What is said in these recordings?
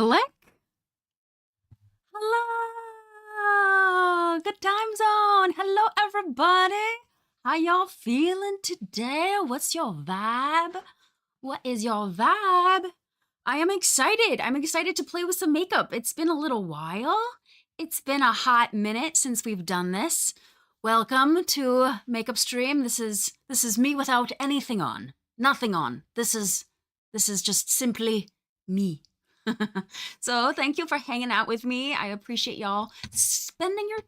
Click. Hello. Good time zone. Hello, everybody. How y'all feeling today? What's your vibe? What is your vibe? I am excited. I'm excited to play with some makeup. It's been a little while. It's been a hot minute since we've done this. Welcome to Makeup Stream. This is me without anything on. Nothing on. This is just simply me. So thank you for hanging out with me. I appreciate y'all spending your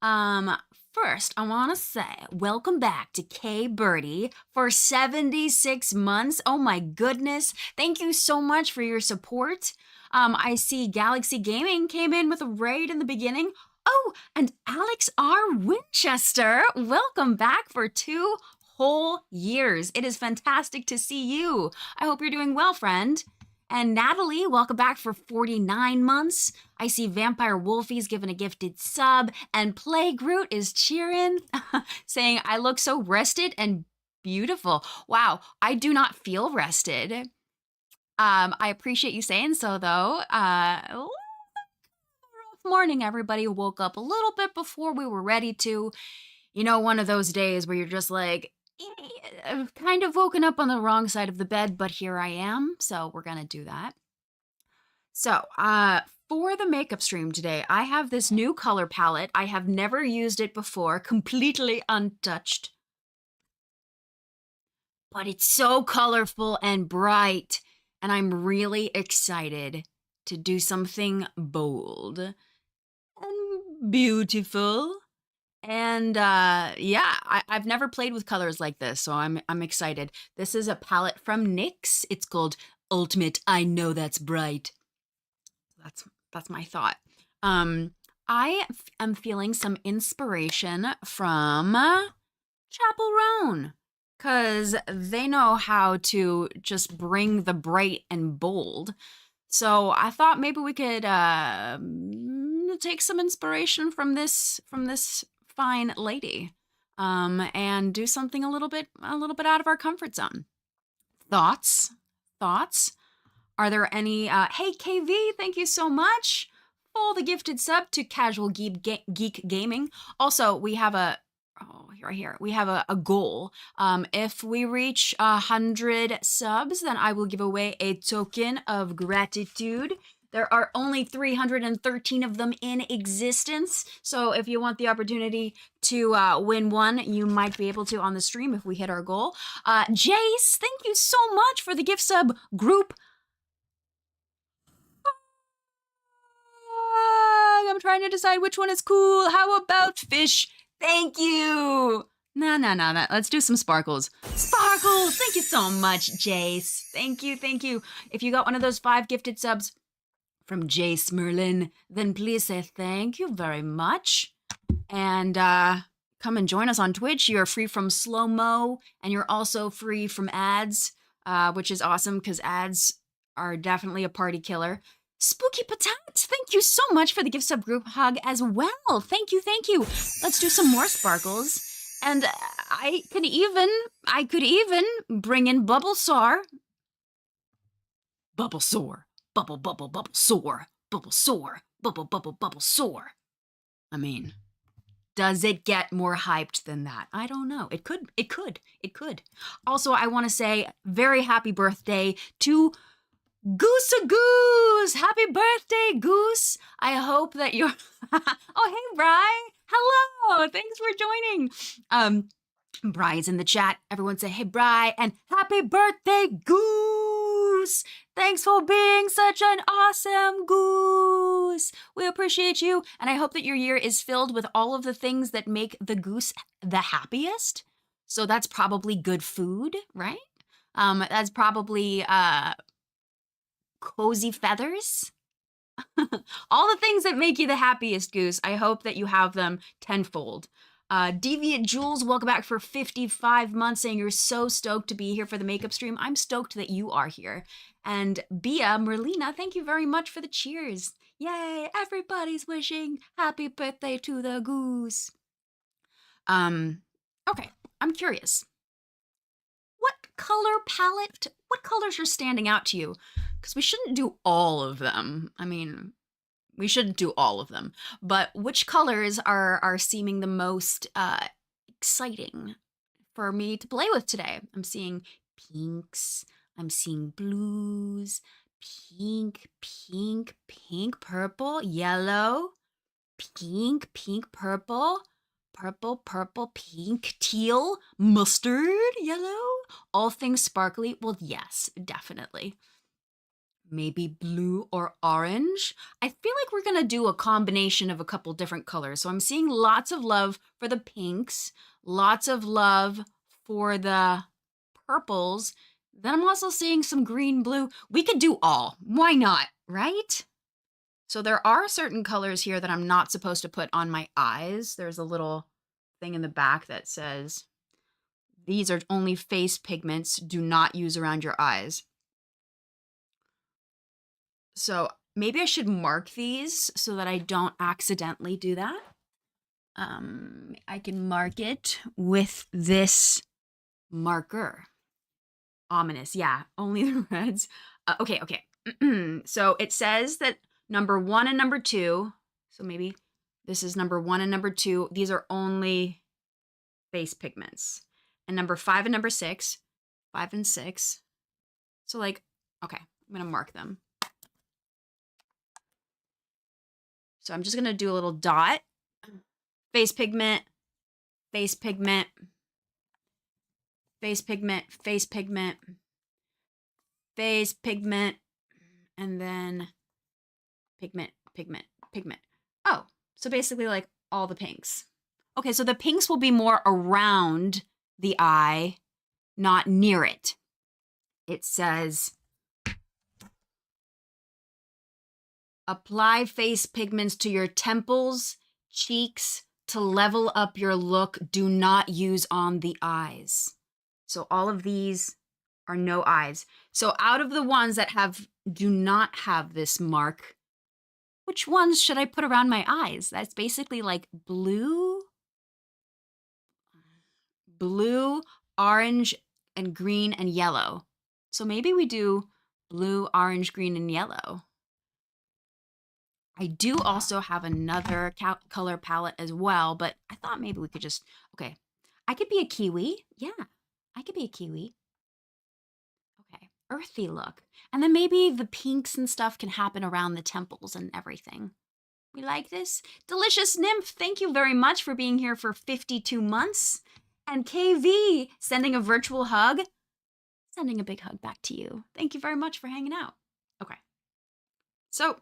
time. First, I want to say welcome back to K Birdie for 76 months. Oh my goodness. Thank you so much for your support. I see Galaxy Gaming came in with a raid in the beginning. Oh, and Alex R. Winchester, welcome back for 2 whole years. It is fantastic to see you. I hope you're doing well, friend. And Natalie, welcome back for 49 months. I see Vampire Wolfie's given a gifted sub, and Play Groot is cheering, saying, I look so rested and beautiful. Wow, I do not feel rested. I appreciate you saying so, though. Rough morning, everybody woke up a little bit before we were ready to. You know, one of those days where you're just like, I've kind of woken up on the wrong side of the bed, but here I am, so we're gonna do that. So, for the makeup stream today, I have this new color palette. I have never used it before, completely untouched. But it's so colorful and bright, and I'm really excited to do something bold and beautiful. And yeah, I've never played with colors like this, so I'm excited. This is a palette from NYX. It's called Ultimate I Know That's Bright. That's my thought. I am feeling some inspiration from Chapel Roan, because they know how to just bring the bright and bold. So I thought maybe we could take some inspiration from this fine lady, and do something a little bit out of our comfort zone. Thoughts? Are there any? Hey KV, thank you so much for the gifted sub to Casual Geek Gaming. Also, we have a we have a goal. If we reach 100 subs, then I will give away a token of gratitude. There are only 313 of them in existence, so if you want the opportunity to win one, you might be able to on the stream if we hit our goal. Jace, thank you so much for the gift sub group. I'm trying to decide which one is cool. How about fish? Thank you. No. Let's do some sparkles. Sparkles! Thank you so much, Jace. Thank you. If you got one of those 5 gifted subs from Jace Merlin, then please say thank you very much. And come and join us on Twitch. You're free from slow-mo, and you're also free from ads, which is awesome because ads are definitely a party killer. Spooky Patat, thank you so much for the gift sub group hug as well. Thank you. Let's do some more sparkles. And I could even bring in Bubble Soar. Bubble Soar. Bubble soar. Bubble soar. I mean, does it get more hyped than that? I don't know. It could. Also, I want to say very happy birthday to Goose. Happy birthday, Goose. I hope that you're Oh, hey, Bri. Hello. Thanks for joining. Bri's in the chat. Everyone say, hey, Bri, and happy birthday, Goose. Thanks for being such an awesome goose. We appreciate you, and I hope that your year is filled with all of the things that make the goose the happiest. So that's probably good food, right? That's probably cozy feathers. All the things that make you the happiest, Goose. I hope that you have them tenfold. Deviant Jules, welcome back for 55 months, saying you're so stoked to be here for the makeup stream. I'm stoked that you are here. And Bia Merlina, thank you very much for the cheers. Yay, everybody's wishing happy birthday to the goose. Okay, I'm curious. What color palette, what colors are standing out to you? because we shouldn't do all of them. I mean, we shouldn't do all of them. But which colors are seeming the most exciting for me to play with today? I'm seeing pinks. I'm seeing blues, pink, pink, pink, purple, yellow, pink, pink, purple, purple, purple, pink, teal, mustard, yellow, all things sparkly. Well, yes, definitely. Maybe blue or orange. I feel like we're gonna do a combination of a couple different colors. So I'm seeing lots of love for the pinks, lots of love for the purples. Then I'm also seeing some green, blue. We could do all. Why not, right? So there are certain colors here that I'm not supposed to put on my eyes. There's a little thing in the back that says, these are only face pigments, do not use around your eyes. So maybe I should mark these so that I don't accidentally do that. I can mark it with this marker. Ominous, yeah, only the reds. Okay. So it says that number 1 and number 2, so maybe this is number 1 and number 2, these are only face pigments. And number 5 and number 6, 5 and 6. So like, okay, I'm gonna mark them. So I'm just gonna do a little dot. Face pigment, face pigment, face pigment, face pigment, face pigment, and then pigment, pigment, pigment. Oh, so basically like all the pinks. Okay, so the pinks will be more around the eye, not near it. It says, apply face pigments to your temples, cheeks, to level up your look. Do not use on the eyes. So all of these are no eyes. So out of the ones that do not have this mark, which ones should I put around my eyes? That's basically like blue, orange, and green and yellow. So maybe we do blue, orange, green, and yellow. I do also have another color palette as well, but I thought maybe we could just, okay, I could be a kiwi. Yeah, I could be a kiwi. Okay, earthy look. And then maybe the pinks and stuff can happen around the temples and everything. We like this? Delicious Nymph, thank you very much for being here for 52 months. And KV, sending a virtual hug. Sending a big hug back to you. Thank you very much for hanging out. Okay, so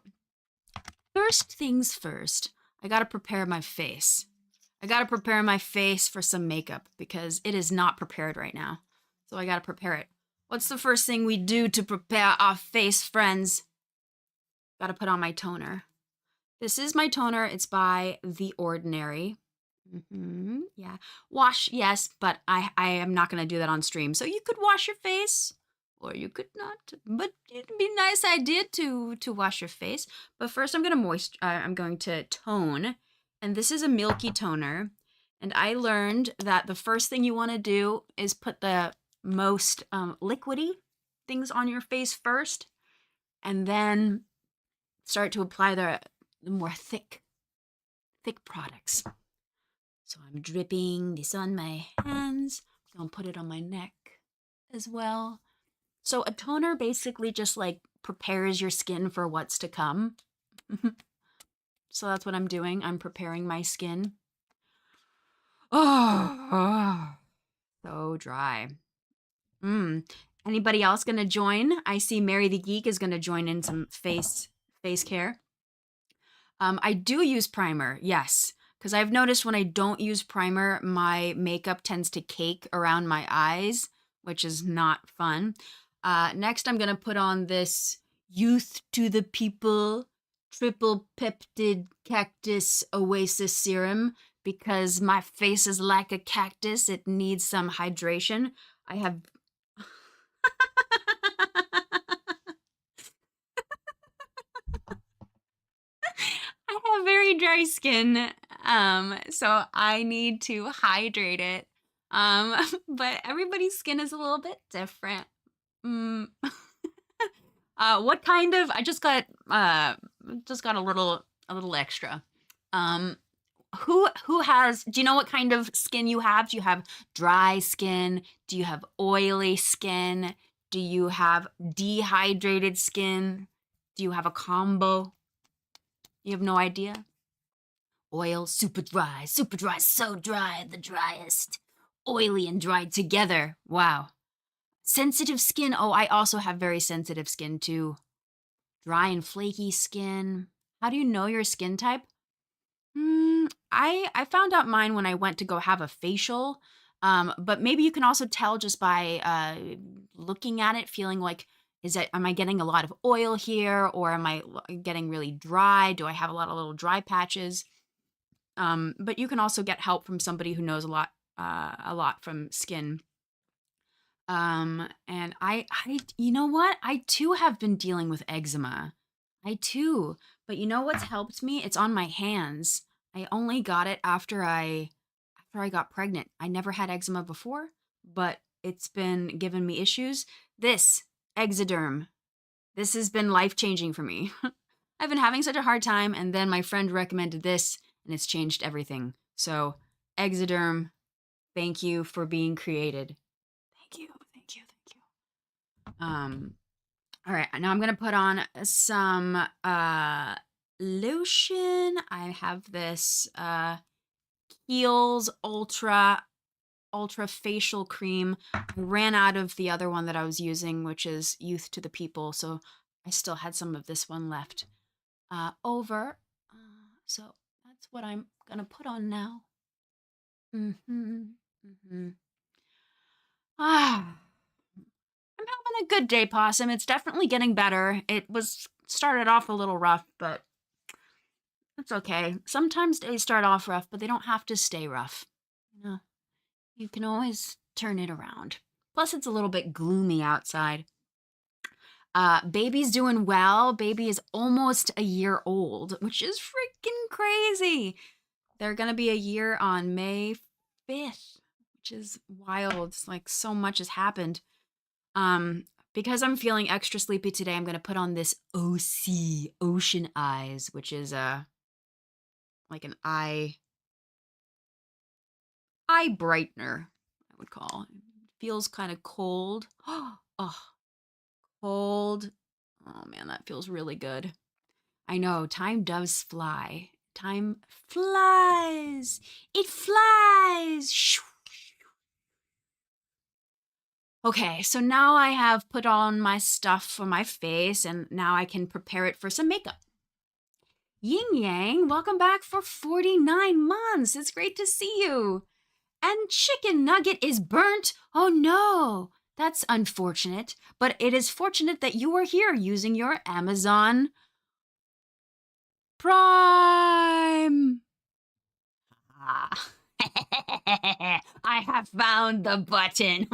first things first, I gotta prepare my face. I gotta prepare my face for some makeup because it is not prepared right now. So I gotta prepare it. What's the first thing we do to prepare our face, friends? Gotta put on my toner. This is my toner. It's by The Ordinary. Yeah. Wash, yes, but I am not gonna do that on stream. So you could wash your face, or you could not, but it'd be a nice idea to wash your face. But first I'm going to tone, and this is a milky toner, and I learned that the first thing you want to do is put the most liquidy things on your face first, and then start to apply the more thick products. So I'm dripping this on my hands. I'm gonna put it on my neck as well. So a toner basically just like prepares your skin for what's to come. So that's what I'm doing. I'm preparing my skin. Oh, so dry. Anybody else gonna join? I see Mary the Geek is gonna join in some face care. I do use primer, yes. Because I've noticed when I don't use primer, my makeup tends to cake around my eyes, which is not fun. Next, I'm going to put on this Youth to the People Triple Peptid Cactus Oasis Serum because my face is like a cactus. It needs some hydration. I have... I have very dry skin, so I need to hydrate it. But everybody's skin is a little bit different. What kind of? I just got a little extra. Um, who has? Do you know what kind of skin you have? Do you have dry skin? Do you have oily skin? Do you have dehydrated skin? Do you have a combo? You have no idea? Oil, super dry, so dry, the driest. Oily and dry together. Wow. Sensitive skin. Oh, I also have very sensitive skin too. Dry and flaky skin. How do you know your skin type? I found out mine when I went to go have a facial. But maybe you can also tell just by looking at it, feeling like, am I getting a lot of oil here, or am I getting really dry? Do I have a lot of little dry patches? But you can also get help from somebody who knows a lot from skin. And you know what? I too have been dealing with eczema. I too. But you know what's helped me? It's on my hands. I only got it after I got pregnant. I never had eczema before, but it's been giving me issues. This Eczoderm. This has been life-changing for me. I've been having such a hard time, and then my friend recommended this, and it's changed everything. So, Eczoderm, thank you for being created. Thank you, thank you, thank you. All right, now I'm gonna put on some lotion. I have this Kiehl's Ultra Facial Cream. I ran out of the other one that I was using, which is Youth to the People, so I still had some of this one left over. So that's what I'm gonna put on now. Ah, I'm having a good day, Possum. It's definitely getting better. It was started off a little rough, but it's okay. Sometimes days start off rough, but they don't have to stay rough. You know, you can always turn it around. Plus, it's a little bit gloomy outside. Baby's doing well. Baby is almost a year old, which is freaking crazy. They're gonna be a year on May 5th, which is wild. It's like so much has happened. Because I'm feeling extra sleepy today, I'm gonna put on this OC, Ocean Eyes, which is like an eye brightener, I would call. It feels kind of cold. Oh, cold. Oh man, that feels really good. I know, time does fly. Time flies. It flies. Okay, so now I have put on my stuff for my face, and now I can prepare it for some makeup. Yin Yang, welcome back for 49 months. It's great to see you. And Chicken Nugget is burnt. Oh no, that's unfortunate. But it is fortunate that you are here using your Amazon Prime. I have found the button.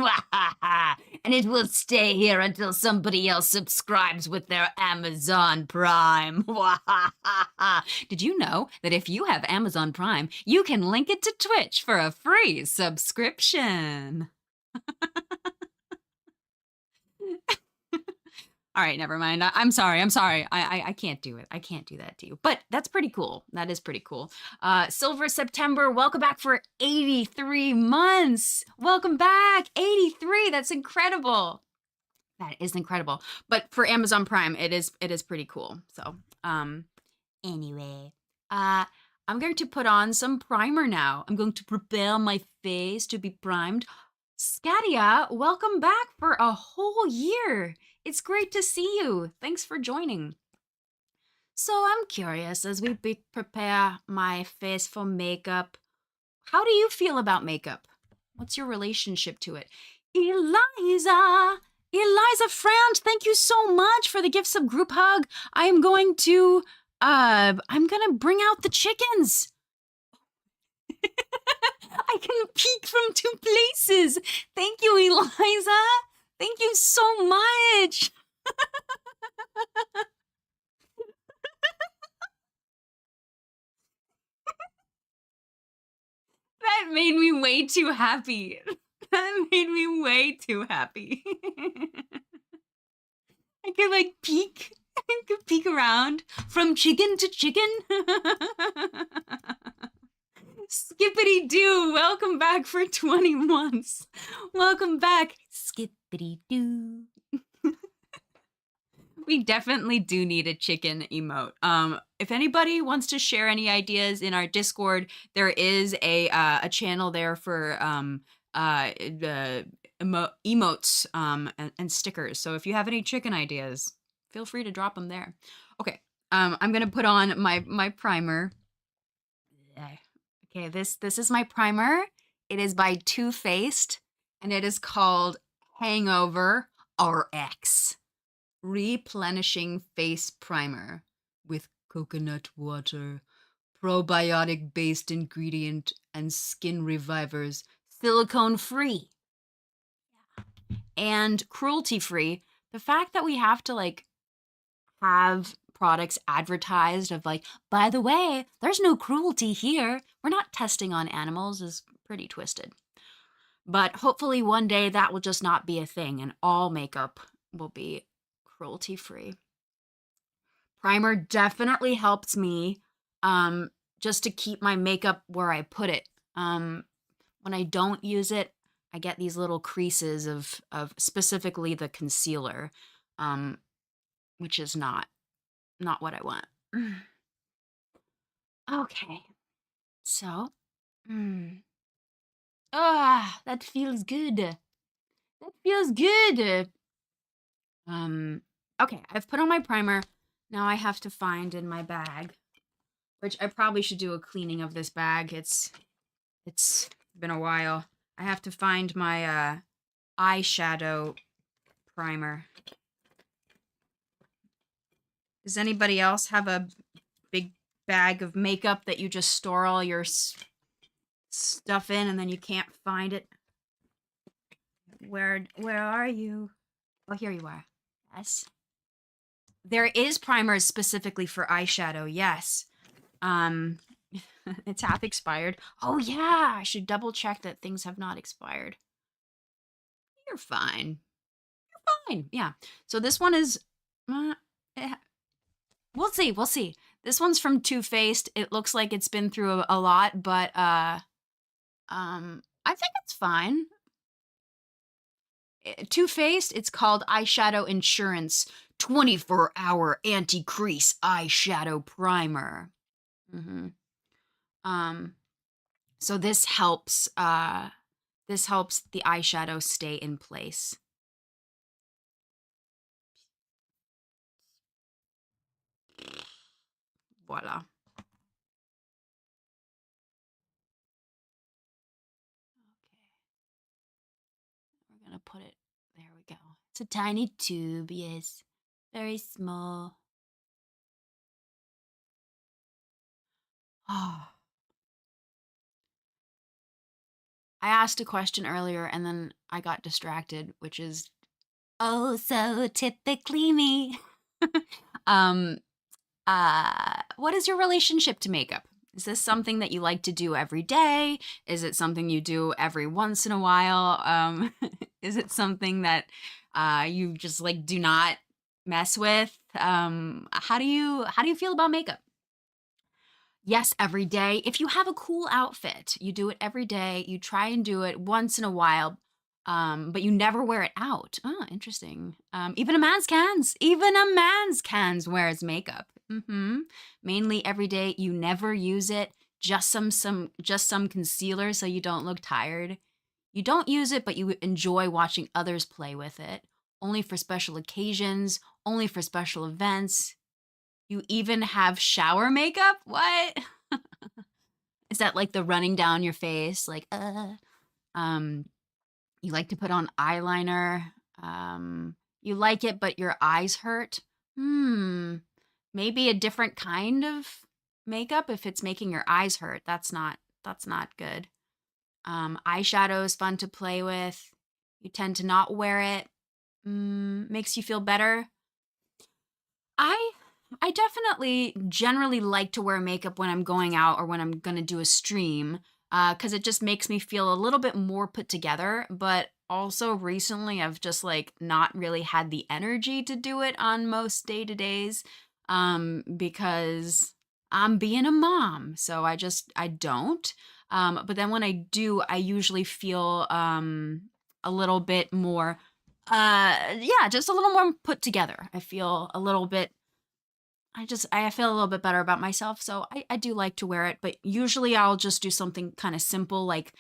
And it will stay here until somebody else subscribes with their Amazon Prime. Did you know that if you have Amazon Prime, you can link it to Twitch for a free subscription? All right, never mind. I'm sorry. I can't do it. I can't do that to you. But that's pretty cool. That is pretty cool. Silver September, welcome back for 83 months. Welcome back. 83. That's incredible. That is incredible. But for Amazon Prime, it is pretty cool. So, anyway, I'm going to put on some primer now. I'm going to prepare my face to be primed. Scadia, welcome back for a whole year. It's great to see you. Thanks for joining. So I'm curious, as we prepare my face for makeup, how do you feel about makeup? What's your relationship to it? Eliza Friend, thank you so much for the gift sub group hug. I'm going to bring out the chickens. I can peek from two places. Thank you, Eliza. Thank you so much. That made me way too happy. That made me way too happy. I could like peek. I could peek around from chicken to chicken. Skippity doo, welcome back for 20 months. Welcome back, skippity doo. We definitely do need a chicken emote. If anybody wants to share any ideas in our Discord, there is a channel there for emotes and stickers. So if you have any chicken ideas, feel free to drop them there. Okay, I'm gonna put on my primer. Okay, this is my primer. It is by Too Faced, and it is called Hangover RX. Replenishing Face Primer with coconut water, probiotic based ingredient, and skin revivers, silicone free and cruelty free. The fact that we have to like have products advertised of like, by the way, there's no cruelty here, we're not testing on animals, is pretty twisted. But hopefully one day that will just not be a thing and all makeup will be cruelty free. Primer definitely helps me just to keep my makeup where I put it. When I don't use it, I get these little creases of specifically the concealer, which is not what I want. Okay, so, that feels good. That feels good. Okay, I've put on my primer. Now I have to find in my bag, which I probably should do a cleaning of this bag. It's been a while. I have to find my eyeshadow primer. Does anybody else have a big bag of makeup that you just store all your stuff in and then you can't find it? Where are you? Oh, here you are. Yes. There is primers specifically for eyeshadow, yes. It's half expired. Oh yeah, I should double check that things have not expired. You're fine. You're fine. Yeah. So this one is we'll see. This one's from Too Faced. It looks like it's been through a lot, but I think it's fine. Too Faced, it's called Eyeshadow Insurance 24-hour anti-crease eyeshadow primer. So this helps the eyeshadow stay in place. Voila. Okay. We're gonna put it, there we go. It's a tiny tube, yes. Very small. Oh. I asked a question earlier and then I got distracted, which is oh so typically me. What is your relationship to makeup? Is this something that you like to do every day? Is it something you do every once in a while? Is it something that you just like do not mess with? How do you feel about makeup? Yes, every day. If you have a cool outfit, you do it every day. You try and do it once in a while, but you never wear it out. Oh, interesting. Even a man's cans wears makeup. Mainly every day. You never use it. Just some concealer so you don't look tired. You don't use it, but you enjoy watching others play with it. Only for special occasions. Only for special events. You even have shower makeup? What? Is that like the running down your face? Like, you like to put on eyeliner. You like it, but your eyes hurt. Maybe a different kind of makeup if it's making your eyes hurt. That's not good. Eyeshadow is fun to play with. You tend to not wear it. Makes you feel better. I definitely generally like to wear makeup when I'm going out or when I'm gonna do a stream, because it just makes me feel a little bit more put together. But also recently I've just like not really had the energy to do it on most day-to-days because I'm being a mom. So I don't. But then when I do, I usually feel a little bit more yeah, just a little more put together. I feel a little bit I feel a little bit better about myself, so I do like to wear it, but usually I'll just do something kind of simple like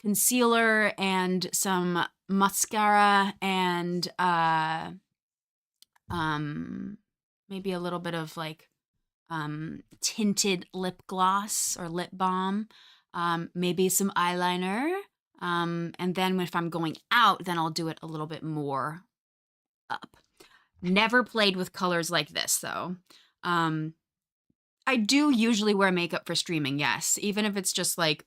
concealer and some mascara and um maybe a little bit of like tinted lip gloss or lip balm, maybe some eyeliner. And then if I'm going out, then I'll do it a little bit more up. Never played with colors like this though. Um, I do usually wear makeup for streaming, yes, even if it's just like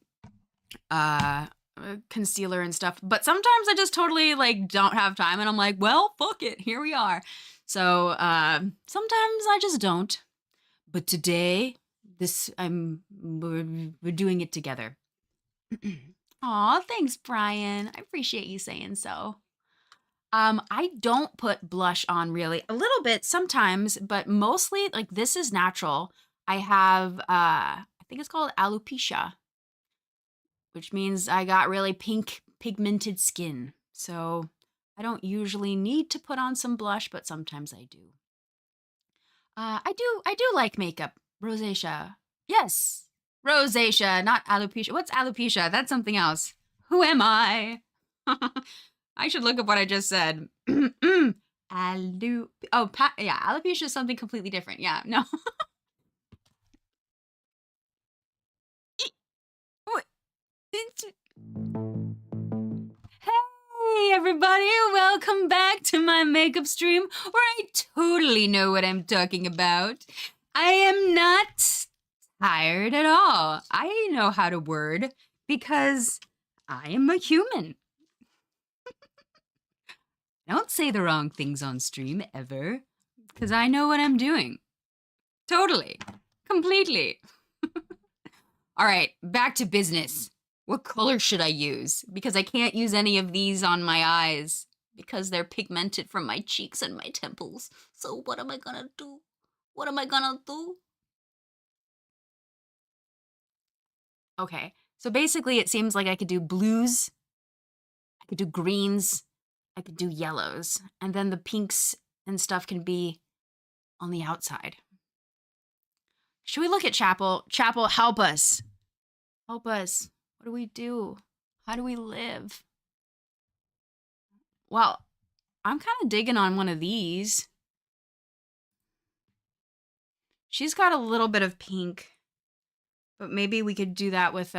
concealer and stuff. But sometimes I just totally like don't have time and I'm like, well, fuck it, here we are. So sometimes I just don't. But today, we're doing it together. Aw, thanks, Brian. I appreciate you saying so. I don't put blush on really. A little bit sometimes, but mostly like this is natural. I have I think it's called alopecia, which means I got really pink pigmented skin. So I don't usually need to put on some blush, but sometimes I do. I do like makeup. Rosacea. Yes. Rosacea, not alopecia. What's alopecia? That's something else. Who am I? I should look up what I just said. Yeah, alopecia is something completely different. Yeah, no. Hey, everybody, welcome back to my makeup stream where I totally know what I'm talking about. I am not tired at all. I know how to word because I am a human. Don't say the wrong things on stream ever because I know what I'm doing. Totally. Completely. All right, back to business. What color should I use? Because I can't use any of these on my eyes because they're pigmented from my cheeks and my temples. So what am I gonna do? What am I gonna do? Okay, so basically it seems like I could do blues, I could do greens, I could do yellows, and then the pinks and stuff can be on the outside. Should we look at Chapel? Chapel, help us. Help us. What do we do? How do we live? Well, I'm kind of digging on one of these. She's got a little bit of pink, but maybe we could do that with,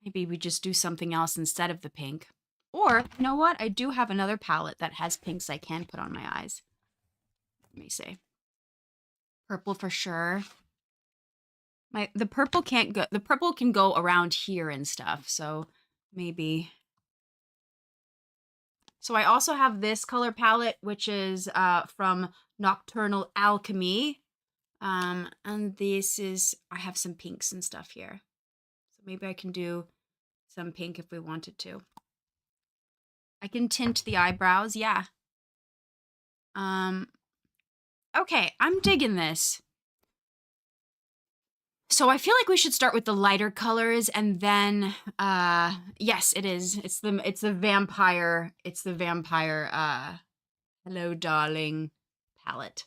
maybe we just do something else instead of the pink. Or, you know what? I do have another palette that has pinks I can put on my eyes. Let me see. Purple for sure. The purple can go around here and stuff, so maybe. So I also have this color palette, which is from Nocturnal Alchemy. And this is, I have some pinks and stuff here. So maybe I can do some pink if we wanted to. I can tint the eyebrows, yeah. Okay, I'm digging this. So I feel like we should start with the lighter colors and then yes, it is. It's the vampire Hello Darling palette.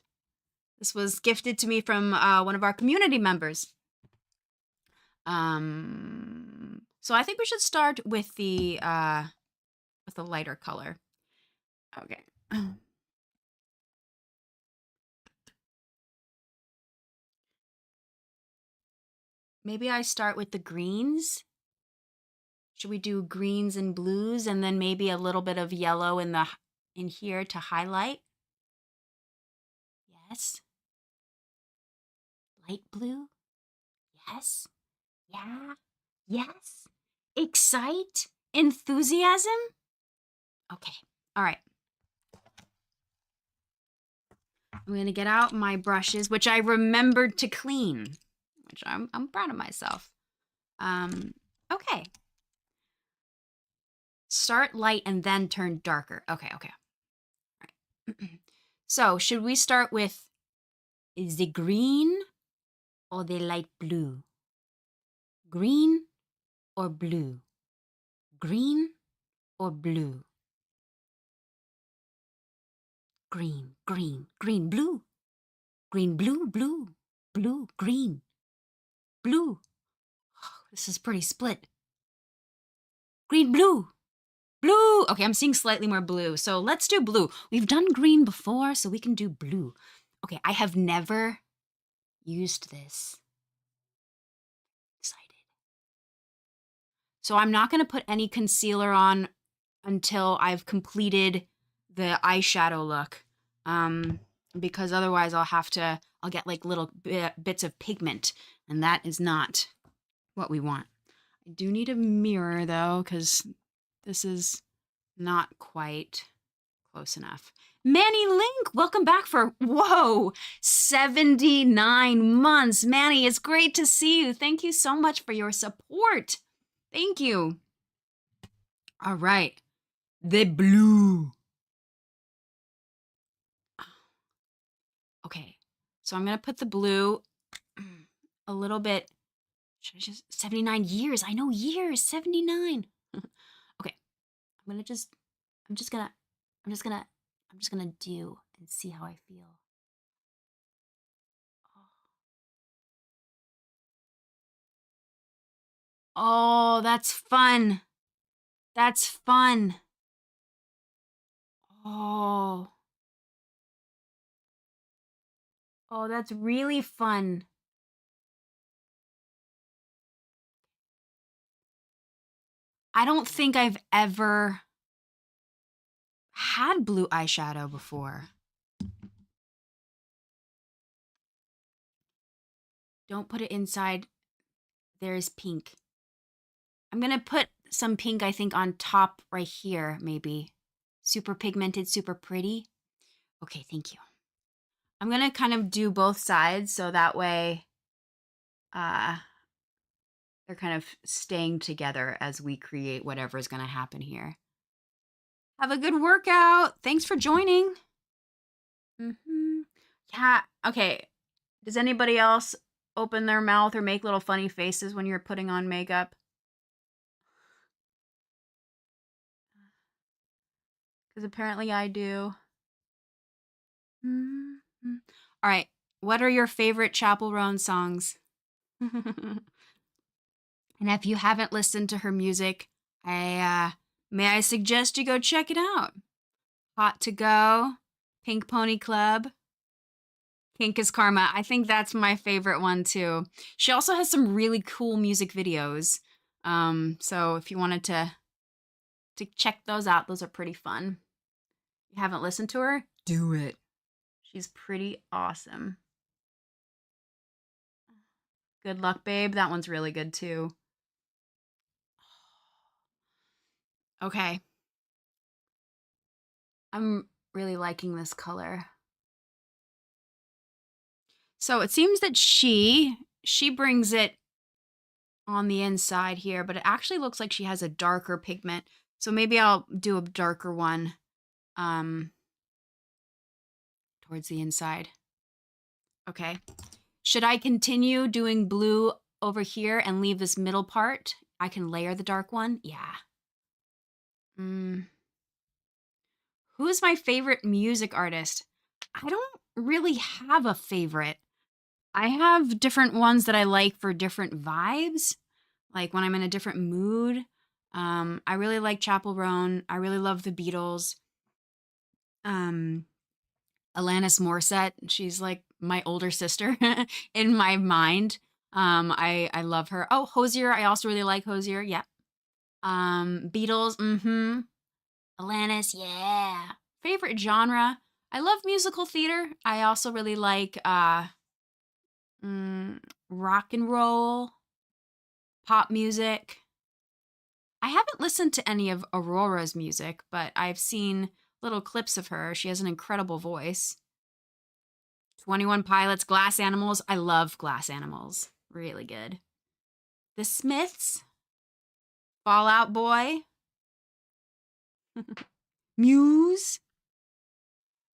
This was gifted to me from one of our community members. So I think we should start with the lighter color. Okay. Maybe I start with the greens. Should we do greens and blues and then maybe a little bit of yellow in here to highlight? Yes. Light blue? Yes. Yeah. Yes. Excite? Enthusiasm? Okay. All right. I'm going to get out my brushes, which I remembered to clean, which I'm proud of myself. Okay. Start light and then turn darker. Okay, okay. All right. So, should we start with the green or the light blue? Green or blue? Green or blue? Green, green, green, blue. Green, blue, blue, blue, green, blue. Oh, this is pretty split. Green, blue, blue. Okay, I'm seeing slightly more blue. So let's do blue. We've done green before, so we can do blue. Okay, I have never used this. Excited. So I'm not going to put any concealer on until I've completed the eyeshadow look. Because otherwise I'll get like little bits of pigment, and that is not what we want. I do need a mirror though, because this is not quite close enough. Manny Link, welcome back for, whoa, 79 months. Manny, it's great to see you. Thank you so much for your support. Thank you. All right, the blue. Okay, so I'm gonna put the blue a little bit. Should I just 79 years? I know years, 79. Okay, I'm just gonna do and see how I feel. Oh, that's fun. That's fun. Oh. Oh, that's really fun. I don't think I've ever had blue eyeshadow before. Don't put it inside. There's pink. I'm gonna put some pink, I think, on top right here, maybe. Super pigmented, super pretty. Okay, thank you. I'm gonna kind of do both sides so that way they're kind of staying together as we create whatever's gonna happen here. Have a good workout. Thanks for joining. Yeah, okay. Does anybody else open their mouth or make little funny faces when you're putting on makeup? Because apparently I do. All right. What are your favorite Chapel Roan songs? And if you haven't listened to her music, may I suggest you go check it out. Hot to Go, Pink Pony Club, Kink is Karma. I think that's my favorite one too. She also has some really cool music videos. So if you wanted to check those out, those are pretty fun. You haven't listened to her? Do it. She's pretty awesome. Good Luck, Babe. That one's really good too. Okay. I'm really liking this color. So it seems that she brings it on the inside here, but it actually looks like she has a darker pigment. So maybe I'll do a darker one towards the inside. Okay. Should I continue doing blue over here and leave this middle part? I can layer the dark one. Yeah. Who's my favorite music artist? I don't really have a favorite. I have different ones that I like for different vibes, like when I'm in a different mood. I really like Chapel Roan. I really love the Beatles. Alanis Morissette, she's like my older sister in my mind. I love her. Oh, Hozier, I also really like Hozier. Yeah. Beatles, Alanis, yeah. Favorite genre? I love musical theater. I also really like rock and roll, pop music. I haven't listened to any of Aurora's music, but I've seen little clips of her. She has an incredible voice. 21 Pilots, Glass Animals. I love Glass Animals. Really good. The Smiths, Fall Out Boy. Muse.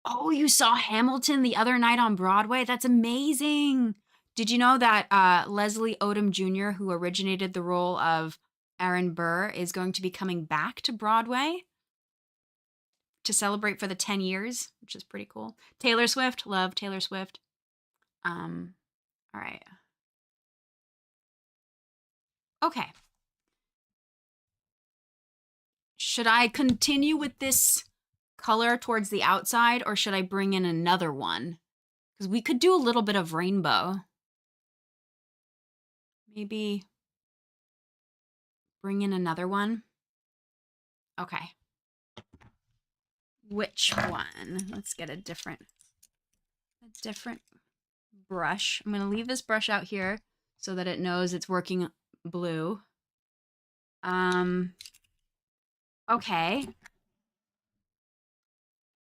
Oh, you saw Hamilton the other night on Broadway? That's amazing. Did you know that Leslie Odom Jr., who originated the role of Aaron Burr, is going to be coming back to Broadway to celebrate for the 10 years, which is pretty cool. Taylor Swift, love Taylor Swift. All right. Okay. Should I continue with this color towards the outside, or should I bring in another one? Because we could do a little bit of rainbow. Maybe bring in another one. Okay. Which one? Let's get a different brush. I'm going to leave this brush out here so that it knows it's working blue. Okay.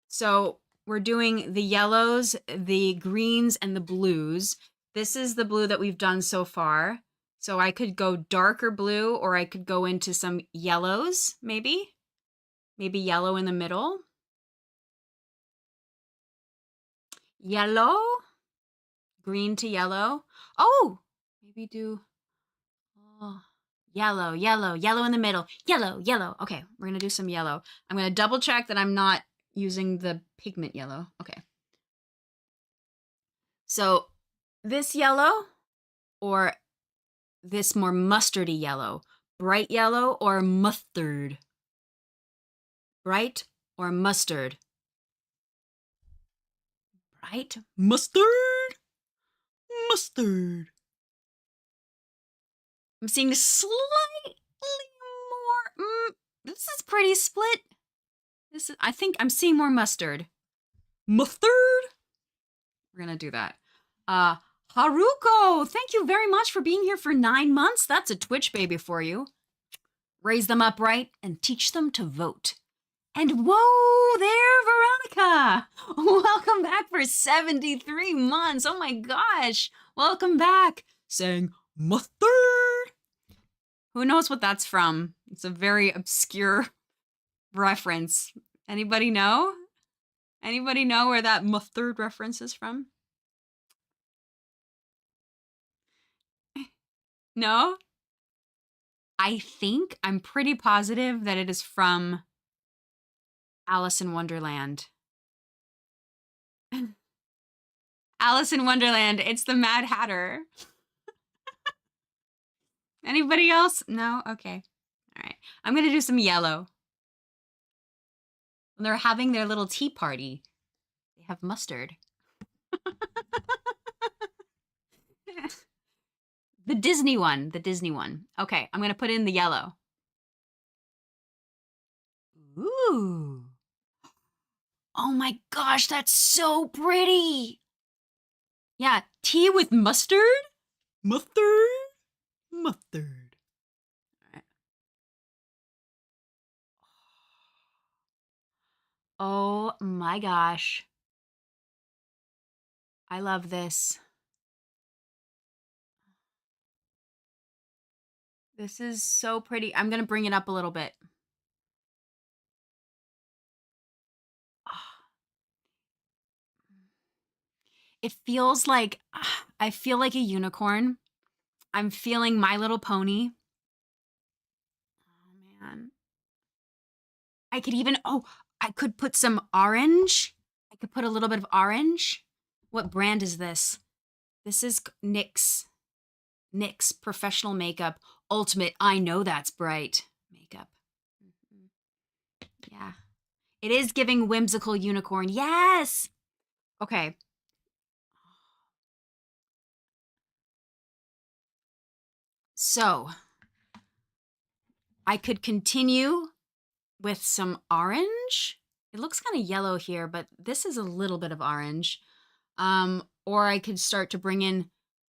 So we're doing the yellows, the greens, and the blues. This is the blue that we've done so far. So I could go darker blue, or I could go into some yellows, maybe. Maybe yellow in the middle. Yellow. Green to yellow. Oh, maybe do yellow, yellow, yellow in the middle. Yellow, yellow. Okay, we're going to do some yellow. I'm going to double check that I'm not using the pigment yellow. Okay. So this yellow or this more mustardy yellow? Bright yellow or mustard? Bright or mustard? Bright? Mustard? Mustard. I'm seeing slightly more. This is pretty split. I think I'm seeing more mustard. Mustard? We're gonna do that. Haruko, thank you very much for being here for 9 months. That's a Twitch baby for you. Raise them upright and teach them to vote. And whoa there, Veronica! Welcome back for 73 months. Oh my gosh. Welcome back. Saying mustard. Who knows what that's from? It's a very obscure reference. Anybody know? Anybody know where that mustard reference is from? No? I'm pretty positive that it is from Alice in Wonderland. Alice in Wonderland, it's the Mad Hatter. Anybody else? No? Okay. All right. I'm going to do some yellow. When they're having their little tea party, they have mustard. The Disney one. Okay, I'm going to put in the yellow. Ooh. Oh my gosh, that's so pretty. Yeah, tea with mustard? Mustard? Mustard. All right. Oh my gosh. I love this. This is so pretty. I'm going to bring it up a little bit. It feels like, I feel like a unicorn. I'm feeling My Little Pony. Oh man. I could put some orange. I could put a little bit of orange. What brand is this? This is NYX. NYX Professional Makeup Ultimate. I know that's bright makeup. Yeah. It is giving whimsical unicorn. Yes. Okay. So I could continue with some orange. It looks kind of yellow here, but this is a little bit of orange. Or I could start to bring in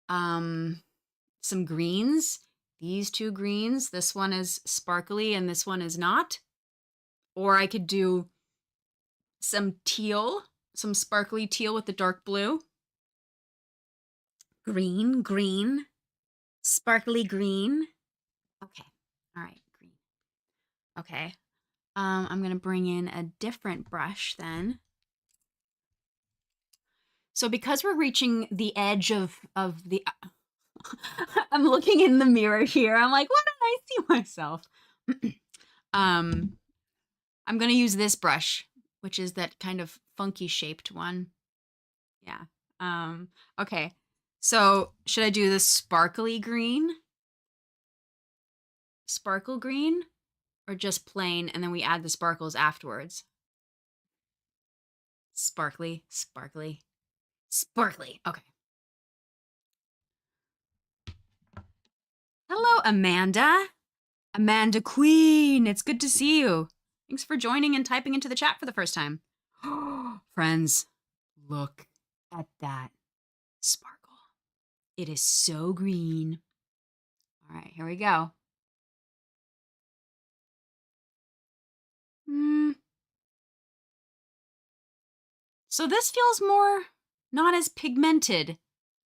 some greens. These two greens. This one is sparkly and this one is not. Or I could do some teal, some sparkly teal with the dark blue. Green, sparkly green. Okay. All right, green. Okay. I'm gonna bring in a different brush then. So because we're reaching the edge of the, I'm looking in the mirror here. I'm like, why don't I see myself? I'm gonna use this brush, which is that kind of funky shaped one. Yeah. Okay. So should I do the sparkly green? Sparkle green? Or just plain, and then we add the sparkles afterwards? Sparkly, sparkly, sparkly. Okay. Hello, Amanda. Amanda Queen. It's good to see you. Thanks for joining and typing into the chat for the first time. Friends, look at that sparkle. It is so green. All right, here we go. So this feels more not as pigmented.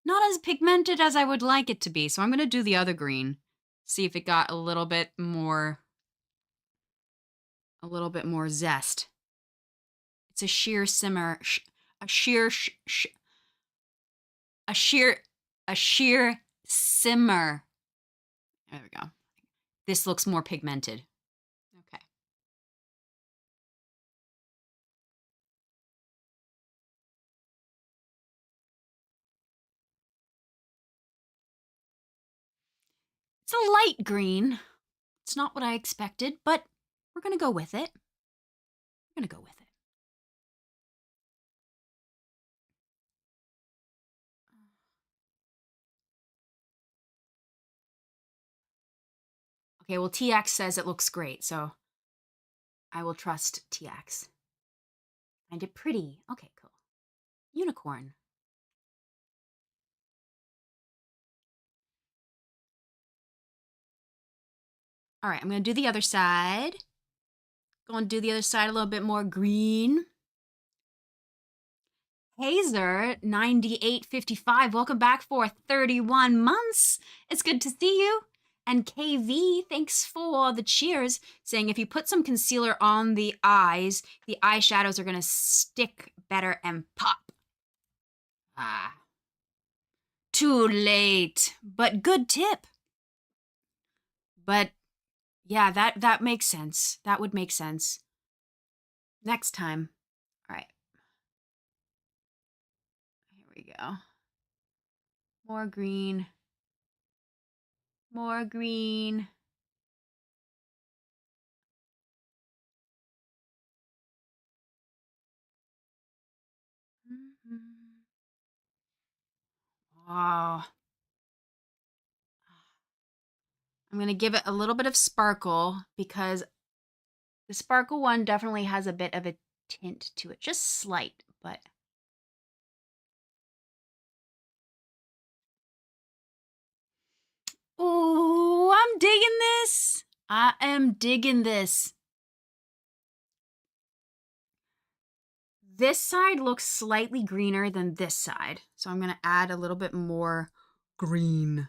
Not as pigmented as I would like it to be. So I'm going to do the other green. See if it got a little bit more zest. It's a sheer simmer, a sheer simmer. There we go. This looks more pigmented. Okay. It's a light green. It's not what I expected, but we're going to go with it. We're going to go with it. Okay, well, TX says it looks great, so I will trust TX. Find it pretty. Okay, cool. Unicorn. All right, I'm going to do the other side. Go and do the other side a little bit more green. Hazer, 9855, welcome back for 31 months. It's good to see you. And KV, thanks for the cheers, saying if you put some concealer on the eyes, the eyeshadows are going to stick better and pop. Ah. Too late, but good tip. But yeah, that makes sense. That would make sense. Next time. All right. Here we go. More green. More green. Wow. I'm going to give it a little bit of sparkle because the sparkle one definitely has a bit of a tint to it. Just slight, but... Ooh, I'm digging this. I am digging this. This side looks slightly greener than this side. So I'm going to add a little bit more green.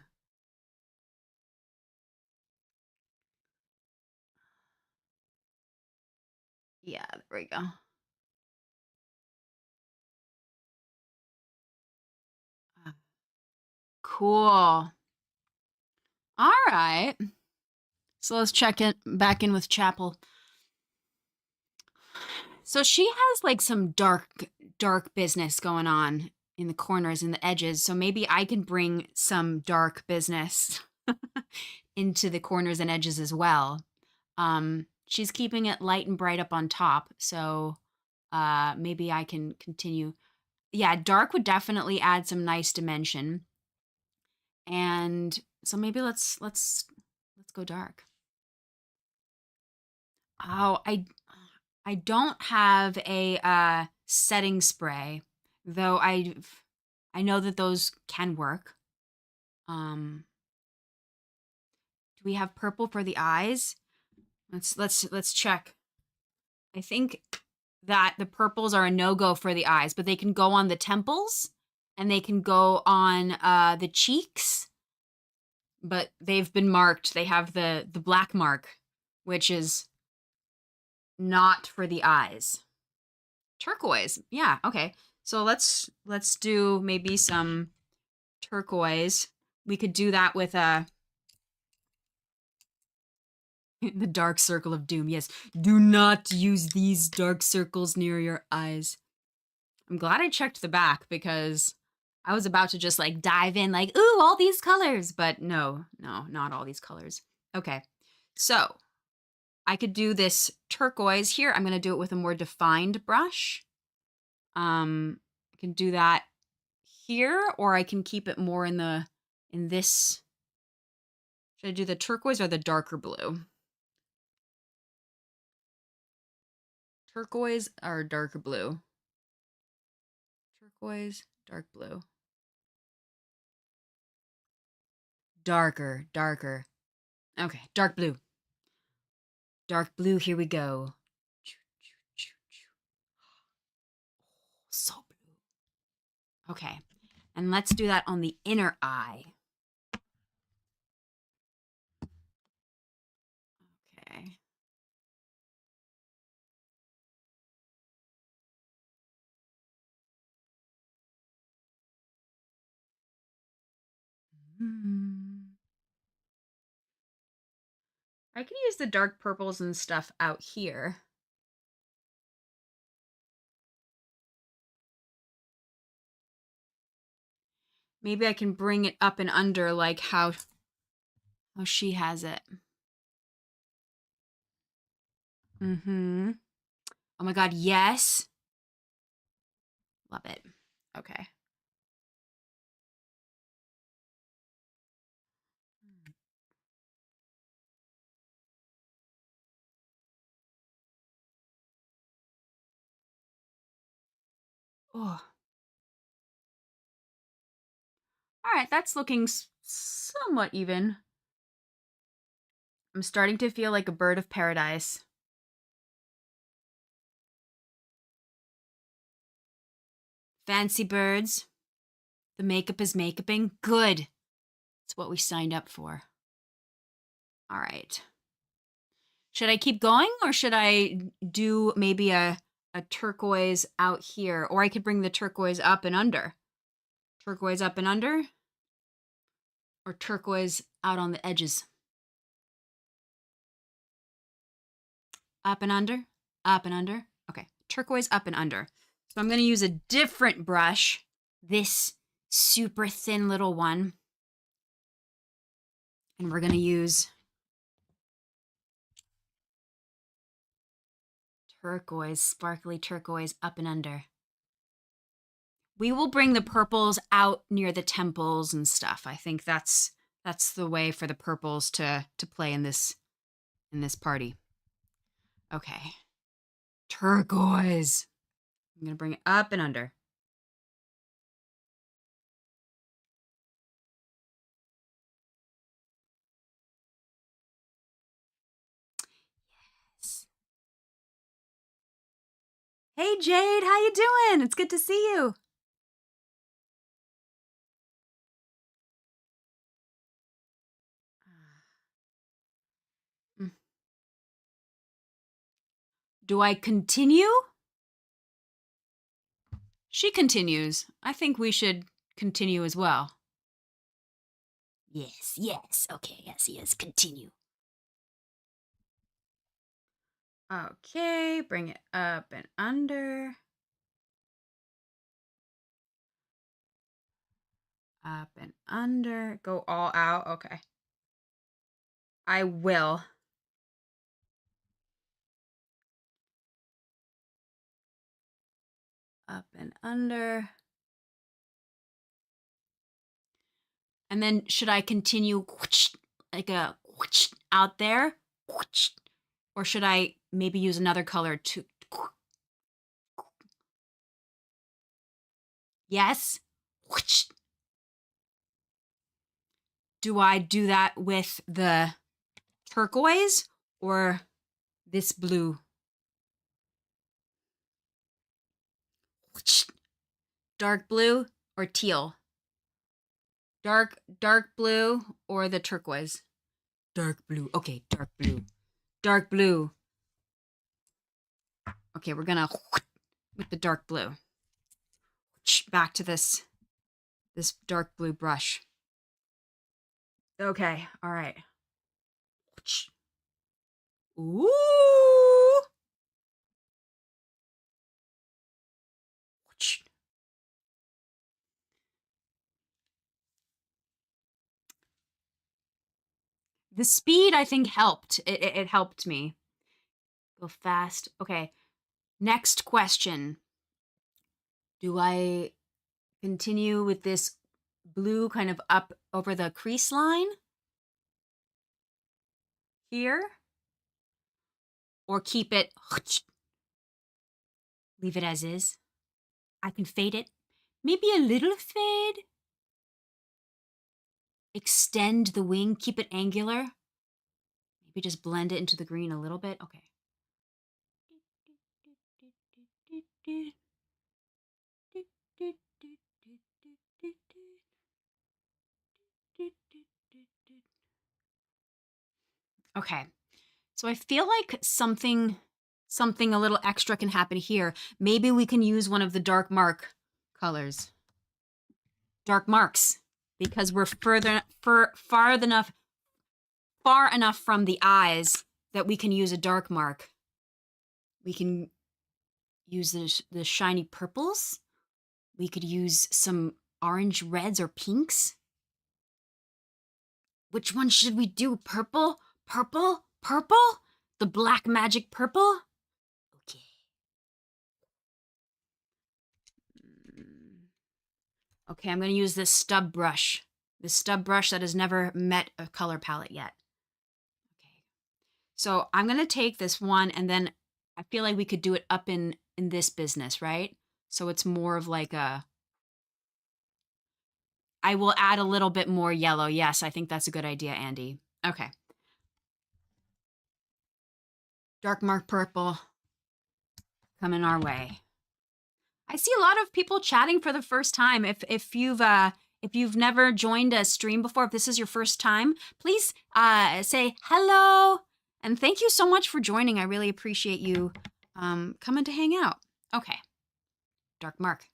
Yeah, there we go. Cool. All right. So let's check it back in with Chapel. So she has like some dark business going on in the corners and the edges. So maybe I can bring some dark business into the corners and edges as well. She's keeping it light and bright up on top. So maybe I can continue. Yeah, dark would definitely add some nice dimension. And so maybe let's go dark. Oh, I don't have a setting spray, though I know that those can work. Do we have purple for the eyes? Let's check. I think that the purples are a no-go for the eyes, but they can go on the temples and they can go on the cheeks. But they've been marked. They have the black mark, which is not for the eyes. Turquoise. Yeah, okay. So let's do maybe some turquoise. We could do that with the dark circle of doom. Yes. Do not use these dark circles near your eyes. I'm glad I checked the back because I was about to just like dive in like, ooh, all these colors. But no, not all these colors. Okay. So I could do this turquoise here. I'm going to do it with a more defined brush. I can do that here, or I can keep it more in this. Should I do the turquoise or the darker blue? Turquoise or darker blue? Turquoise, dark blue. Darker. Okay, dark blue. Dark blue, here we go. So blue. Okay, and let's do that on the inner eye. Okay. I can use the dark purples and stuff out here. Maybe I can bring it up and under like how she has it. Mm-hmm. Oh my God, yes. Love it. Okay. Oh. All right, that's looking somewhat even. I'm starting to feel like a bird of paradise. Fancy birds. The makeup is makeuping. Good. It's what we signed up for. All right. Should I keep going or should I do maybe a turquoise out here? Or I could bring the turquoise up and under. Turquoise up and under? Or turquoise out on the edges? Up and under? Up and under? Okay, turquoise up and under. So I'm going to use a different brush, this super thin little one. And we're going to use turquoise, sparkly turquoise up and under. We will bring the purples out near the temples and stuff. I think that's the way for the purples to play in this party. Okay. Turquoise. I'm going to bring it up and under. Yes. Hey Jade, how you doing? It's good to see you. Do I continue? She continues. I think we should continue as well. Yes. Okay, yes, continue. Okay, bring it up and under. Up and under. Go all out. Okay. I will. Up and under. And then should I continue like a out there? Or should I maybe use another color to... Yes? Do I do that with the turquoise or this blue? Dark blue or teal? Dark blue or the turquoise? Dark blue. Okay, dark blue. Dark blue. Okay, we're gonna with the dark blue. Back to this dark blue brush. Okay, all right. Ooh. The speed, I think, helped. It helped me. Go fast. Okay. Next question. Do I continue with this blue kind of up over the crease line here? Or keep it, leave it as is? I can fade it. Maybe a little fade. Extend the wing, keep it angular. Maybe just blend it into the green a little bit. Okay. Okay. So I feel like something a little extra can happen here. Maybe we can use one of the dark mark colors. Dark marks, because we're far enough from the eyes that we can use a dark mark. We can use the shiny purples. We could use some orange reds or pinks. Which one should we do? Purple? Purple? Purple? The black magic purple? Okay. Okay, I'm going to use this stub brush. This stub brush that has never met a color palette yet. Okay. So I'm going to take this one, and then I feel like we could do it up in this business, right? So it's more of like a... I will add a little bit more yellow. Yes, I think that's a good idea, Andy. Okay. Dark mark purple coming our way. I see a lot of people chatting for the first time. If you've never joined a stream before, if this is your first time, please say hello and thank you so much for joining. I really appreciate you coming to hang out. Okay, dark mark.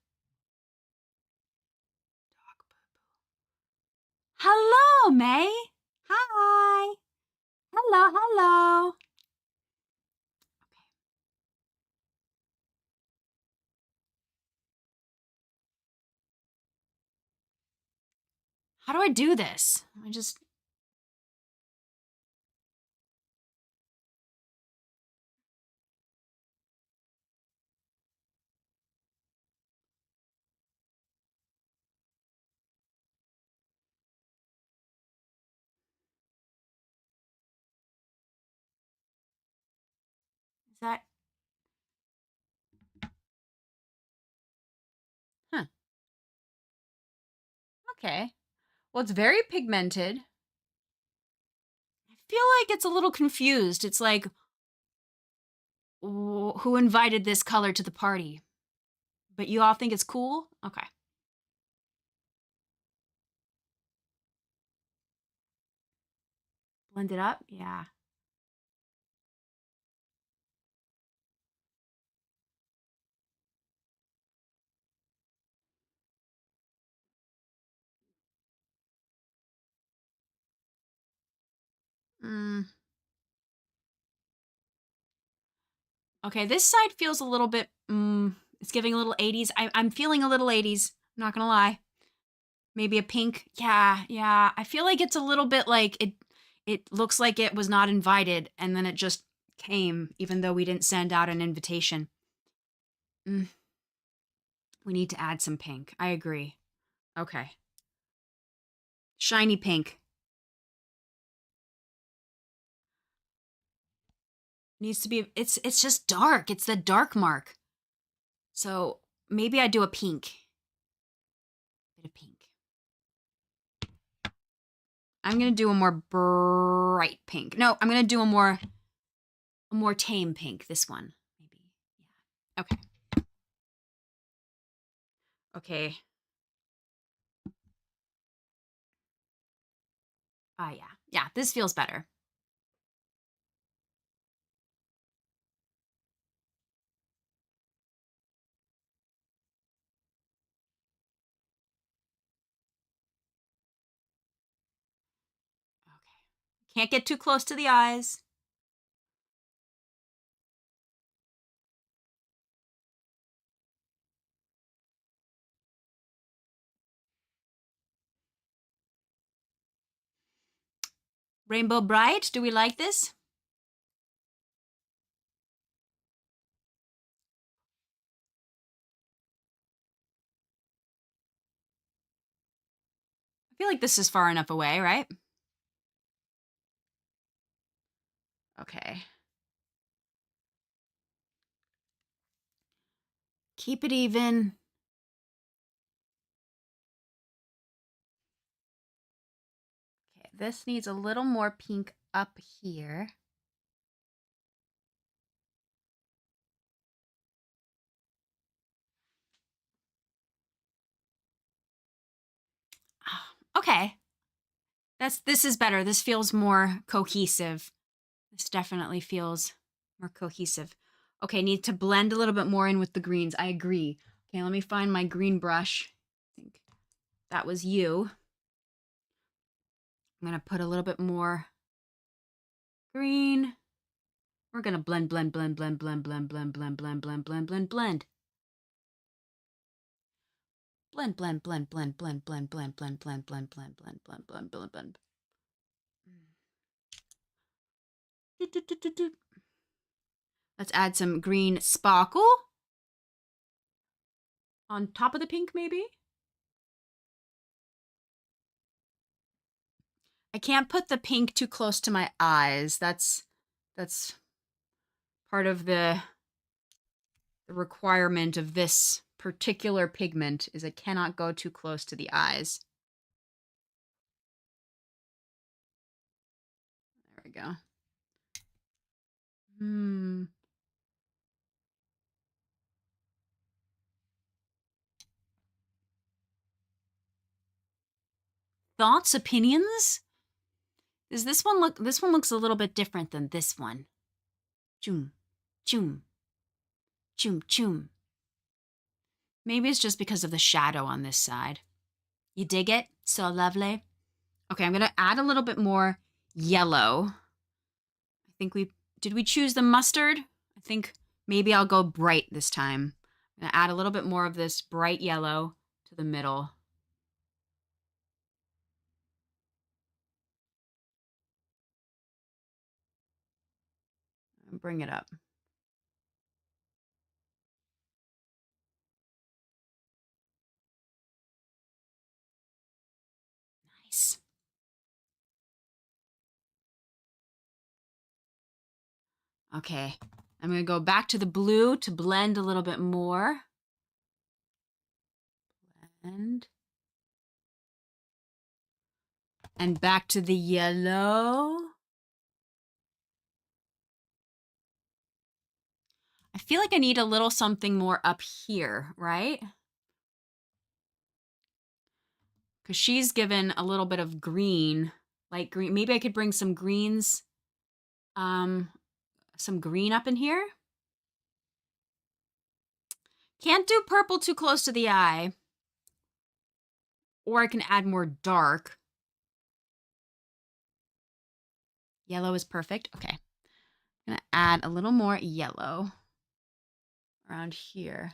Hello, May. Hi. Hello, hello. Okay. How do I do this? I just... Is that... Huh. Okay. Well, it's very pigmented. I feel like it's a little confused. It's like, who invited this color to the party? But you all think it's cool? Okay. Blend it up? Yeah. Mm. Okay, this side feels a little bit, it's giving a little 80s. I'm feeling a little 80s, I'm not gonna lie. Maybe a pink. Yeah, yeah. I feel like it's a little bit like it looks like it was not invited and then it just came even though we didn't send out an invitation. Mm. We need to add some pink. I agree. Okay. Shiny pink. Needs to be, it's just dark. It's the dark mark. So maybe I do a pink. Bit of pink. I'm gonna do a more bright pink. No, I'm gonna do a more tame pink. This one, maybe. Yeah. Okay. Okay. Ah, yeah. Yeah, this feels better. Can't get too close to the eyes. Rainbow Bright, do we like this? I feel like this is far enough away, right? Okay. Keep it even. Okay, this needs a little more pink up here. Okay. This is better. This feels more cohesive. This definitely feels more cohesive. Okay, need to blend a little bit more in with the greens. I agree. Okay, let me find my green brush. I think that was you. I'm gonna put a little bit more green. We're gonna blend, blend, blend, blend, blend, blend, blend, blend, blend, blend, blend, blend, blend. Blend, blend, blend, blend, blend, blend, blend, blend, blend, blend, blend, blend, blend, blend, blend, blend. Let's add some green sparkle on top of the pink, maybe. I can't put the pink too close to my eyes. That's part of the requirement of this particular pigment is it cannot go too close to the eyes. There we go. Thoughts, opinions? Does this one look, this one looks a little bit different than this one. Choom, choom, choom, choom. Maybe it's just because of the shadow on this side. You dig it? So lovely. Okay, I'm gonna add a little bit more yellow. I think did we choose the mustard? I think maybe I'll go bright this time. I'm gonna add a little bit more of this bright yellow to the middle. And bring it up. Nice. Okay, I'm gonna go back to the blue to blend a little bit more. Blend. And back to the yellow. I feel like I need a little something more up here, right? Because she's given a little bit of green, light green. Maybe I could bring some greens, some green up in here. Can't do purple too close to the eye. Or I can add more dark. Yellow is perfect. Okay. I'm going to add a little more yellow around here.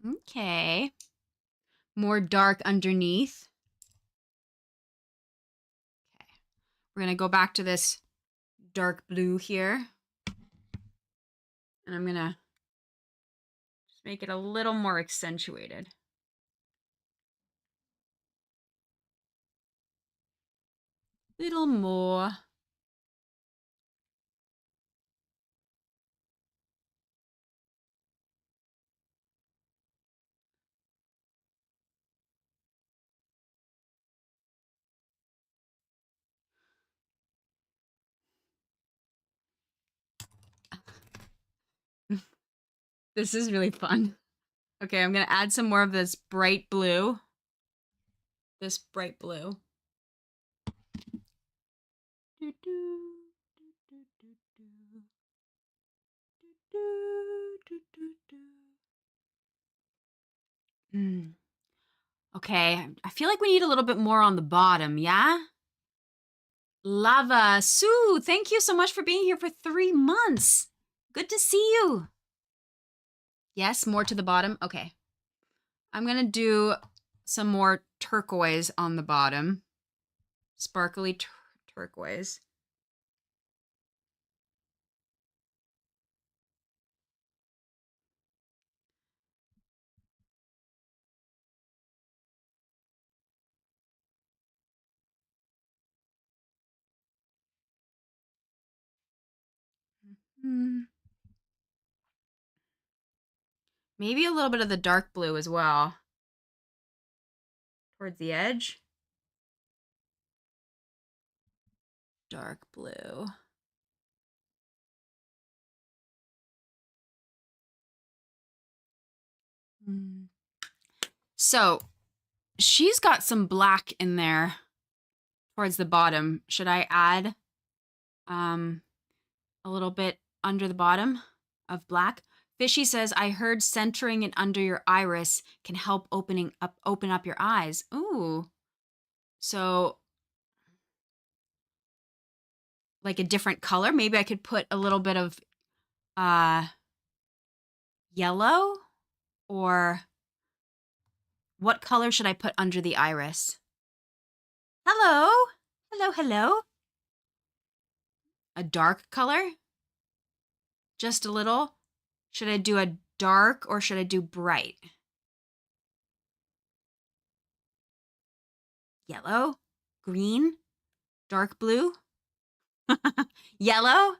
Okay. More dark underneath. Okay. We're going to go back to this dark blue here. And I'm going to just make it a little more accentuated. Little more. This is really fun. Okay, I'm going to add some more of this bright blue. This bright blue. Okay, I feel like we need a little bit more on the bottom, yeah? Lava, Sue, thank you so much for being here for 3 months. Good to see you. Yes, more to the bottom. Okay. I'm going to do some more turquoise on the bottom. Sparkly turquoise. Maybe a little bit of the dark blue as well. Towards the edge. Dark blue. So she's got some black in there towards the bottom. Should I add a little bit under the bottom of black? Fishy says, I heard centering it under your iris can help open up your eyes. Ooh. So like a different color. Maybe I could put a little bit of yellow, or what color should I put under the iris? Hello. Hello, hello. A dark color? Just a little? Should I do a dark or should I do bright? Yellow? Green? Dark blue? Yellow?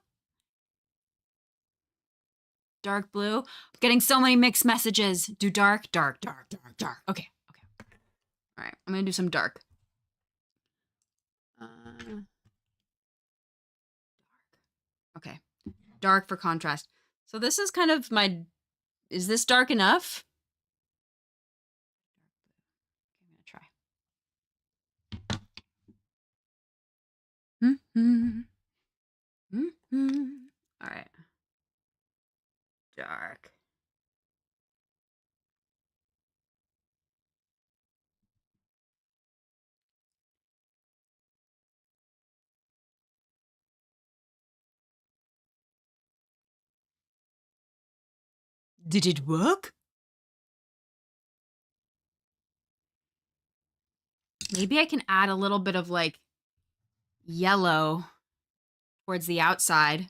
Dark blue? I'm getting so many mixed messages. Do dark, dark, dark, dark, dark. Okay, okay. All right, I'm gonna do some dark. Okay, dark for contrast. So this is kind of my, is this dark enough? I'm gonna try. All right. Dark. Did it work? Maybe I can add a little bit of like yellow towards the outside.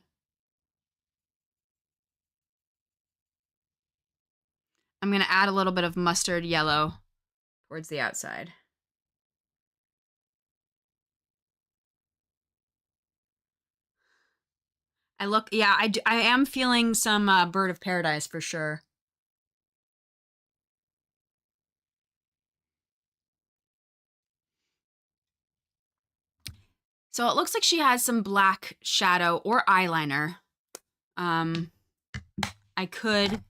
I'm going to add a little bit of mustard yellow towards the outside. I am feeling some Bird of Paradise for sure. So it looks like she has some black shadow or eyeliner. I could,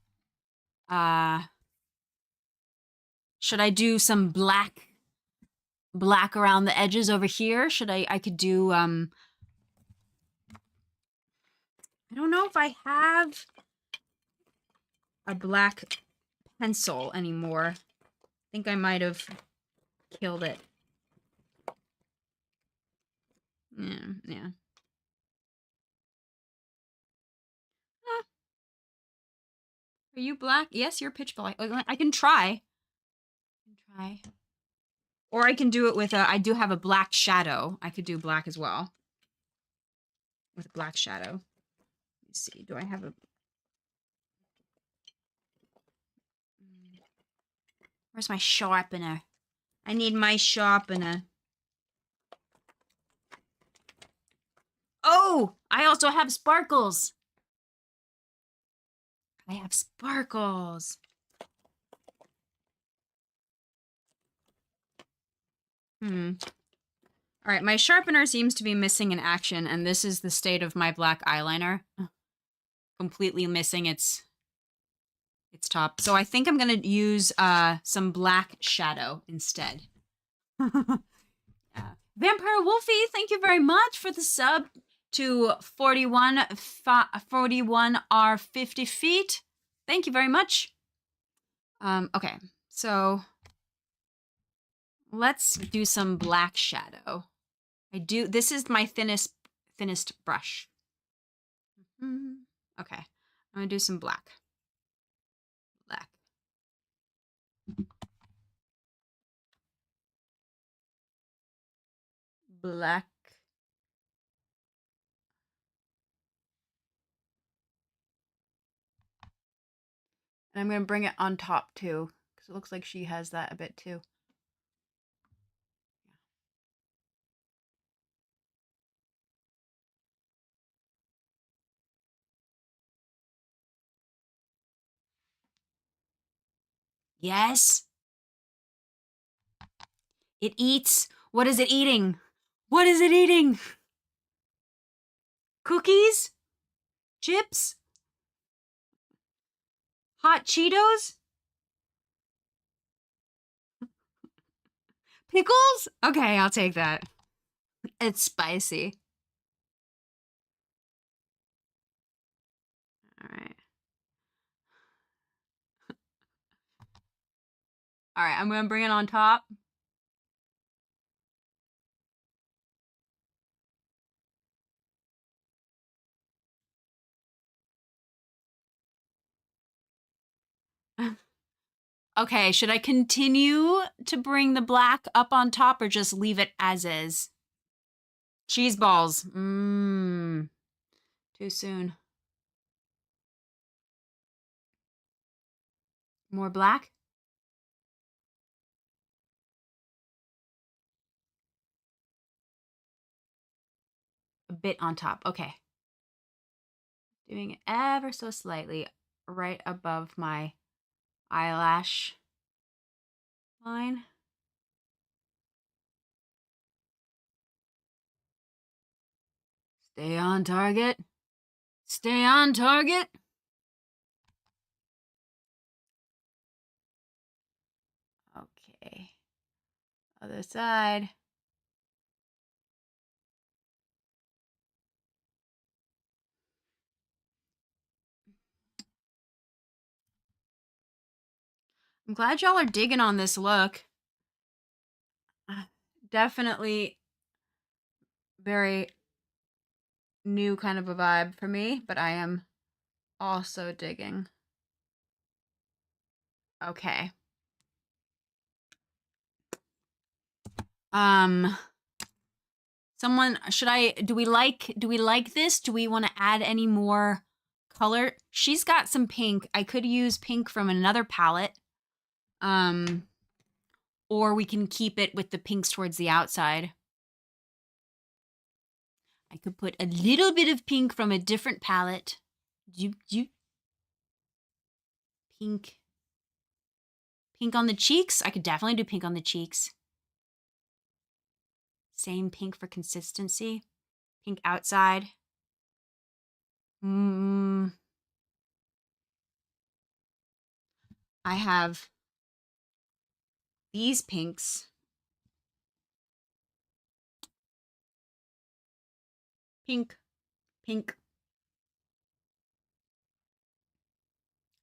should I do some black around the edges over here? I could do, I don't know if I have a black pencil anymore. I think I might have killed it. Yeah. Are you black? Yes, you're pitch black. I can try. Or I can do it with I do have a black shadow. I could do black as well. With a black shadow. Let's see. Do I have a... Where's my sharpener? I need my sharpener. Oh! I also have sparkles! I have sparkles. All right, my sharpener seems to be missing in action, and this is the state of my black eyeliner. Completely missing its top. So I think I'm gonna use some black shadow instead. Vampire Wolfie, thank you very much for the sub to 41 R 50 feet. Thank you very much. Okay, So let's do some black shadow. This is my thinnest brush. Okay, I'm gonna do some black. Black. And I'm gonna bring it on top too, because it looks like she has that a bit too. Yes. It eats. What is it eating? What is it eating? Cookies? Chips? Hot Cheetos? Pickles? Okay, I'll take that. It's spicy. All right. All right, I'm gonna bring it on top. Okay, should I continue to bring the black up on top or just leave it as is? Cheese balls. Mmm. Too soon. More black? A bit on top. Okay. Doing it ever so slightly right above my eyelash line. Stay on target. Stay on target. Okay. Other side. I'm glad y'all are digging on this look. Definitely very new kind of a vibe for me, but I am also digging. Okay. Someone, do we like this? Do we want to add any more color? She's got some pink. I could use pink from another palette. Or we can keep it with the pinks towards the outside. I could put a little bit of pink from a different palette. Pink. Pink on the cheeks? I could definitely do pink on the cheeks. Same pink for consistency. Pink outside. I have these pinks. Pink. Pink.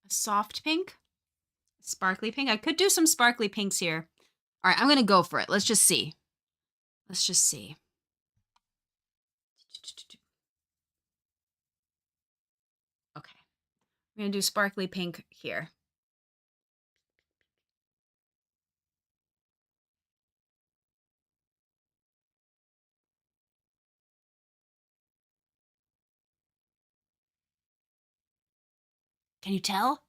A soft pink. Sparkly pink. I could do some sparkly pinks here. All right, I'm going to go for it. Let's just see. Let's just see. Okay. I'm going to do sparkly pink here. Can you tell?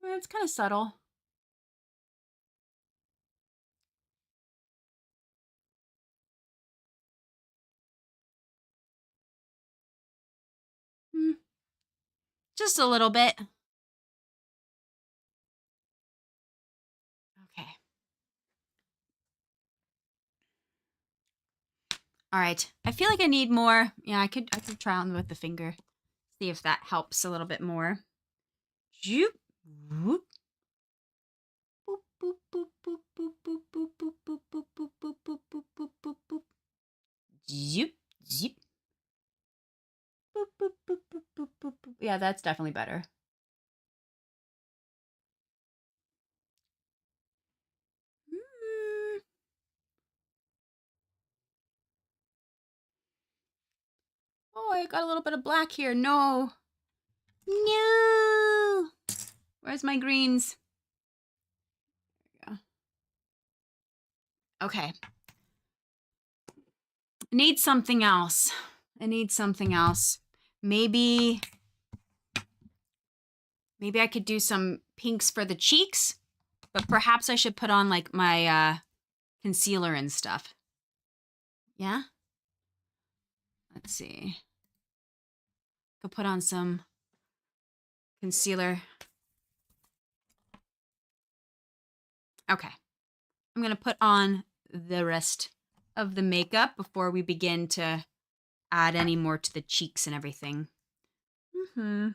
It's kind of subtle. Just a little bit. Okay. All right. I feel like I need more. Yeah, I could try on with the finger. See if that helps a little bit more. Zoop. Whoop. Boop, boop, boop, boop, boop, boop, boop, boop, boop, boop, boop, boop, boop, boop, boop, boop, boop. Zoop. Zip. Boop, boop, boop, boop, boop, boop, boop. Yeah, that's definitely better. Oh, I got a little bit of black here. No. No. Where's my greens? There we go. Okay. I need something else. I need something else. Maybe I could do some pinks for the cheeks, but perhaps I should put on like my concealer and stuff. Yeah? Let's see. Could put on some concealer. Okay. I'm going to put on the rest of the makeup before we begin to add any more to the cheeks and everything. Boop.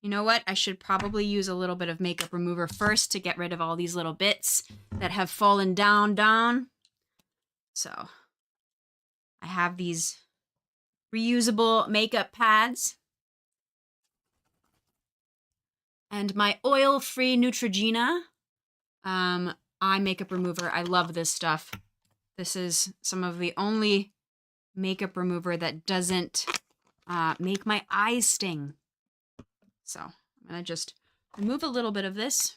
You know what? I should probably use a little bit of makeup remover first to get rid of all these little bits that have fallen down. So I have these reusable makeup pads and my oil-free Neutrogena eye makeup remover. I love this stuff. This is some of the only makeup remover that doesn't make my eyes sting. So I'm gonna just remove a little bit of this.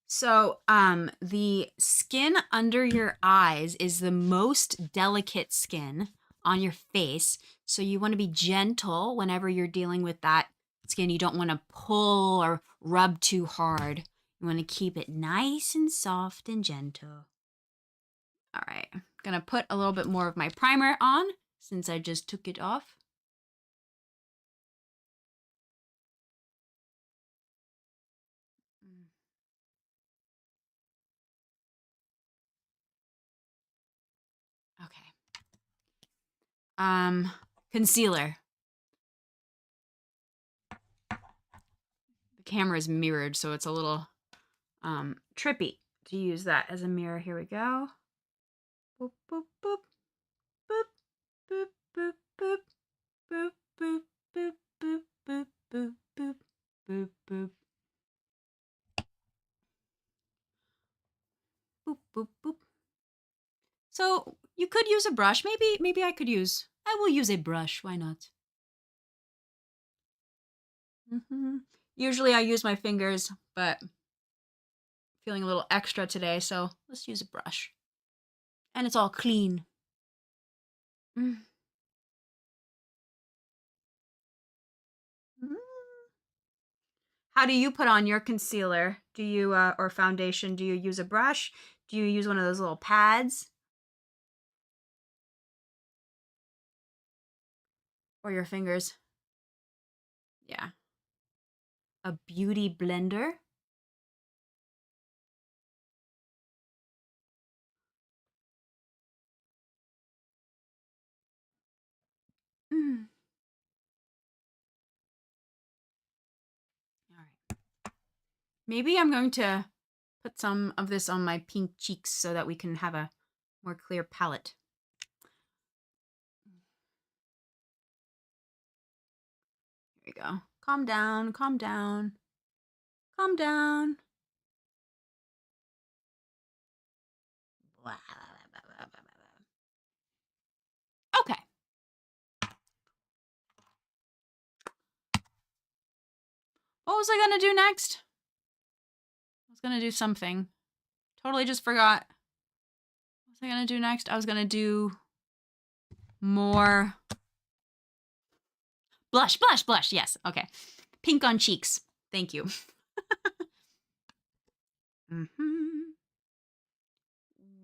So the skin under your eyes is the most delicate skin on your face. So you want to be gentle whenever you're dealing with that skin. You don't want to pull or rub too hard. You want to keep it nice and soft and gentle. All right, I'm gonna put a little bit more of my primer on since I just took it off. Okay. Concealer. The camera is mirrored, so it's a little trippy to use that as a mirror. Here we go. Boop, boop, boop. Boop, boop, boop, boop. Boop, boop, boop, boop, boop, boop, boop, boop, boop. Boop, boop, boop. So you could use a brush. Maybe I will use a brush. Why not? Usually I use my fingers, but feeling a little extra today, so let's use a brush. And it's all clean. How do you put on your concealer? Do you, or foundation, do you use a brush? Do you use one of those little pads? Or your fingers? Yeah. A beauty blender? Mm. All right. Maybe I'm going to put some of this on my pink cheeks so that we can have a more clear palette. Here we go. Calm down, calm down. Calm down. Okay. What was I gonna do next? I was gonna do something. Totally just forgot. What was I gonna do next? I was gonna do more blush, blush, blush. Yes. Okay. Pink on cheeks. Thank you.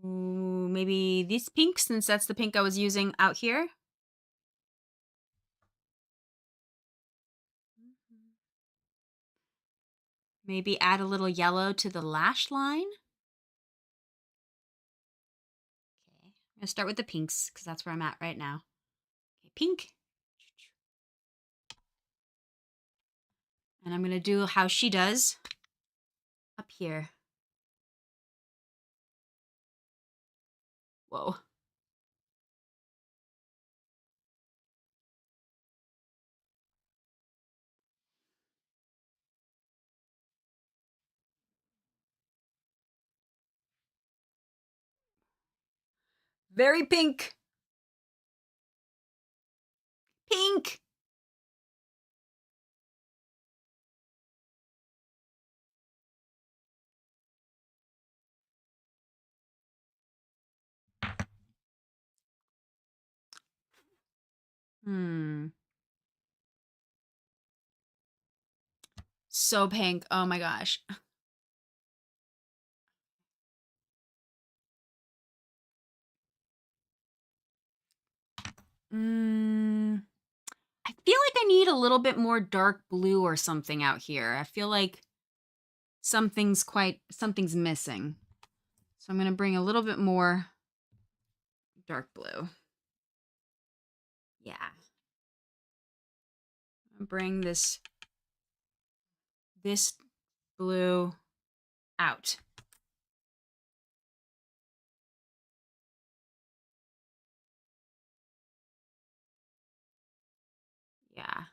Ooh, maybe this pink, since that's the pink I was using out here. Maybe add a little yellow to the lash line. Okay, I'm gonna start with the pinks because that's where I'm at right now. Okay, pink. And I'm gonna do how she does. Up here. Whoa. Very pink. Pink. Hmm. So pink. Oh my gosh. Mm, I feel like I need a little bit more dark blue or something out here. I feel like something's missing. So I'm going to bring a little bit more dark blue. Yeah. Bring this blue out. Yeah.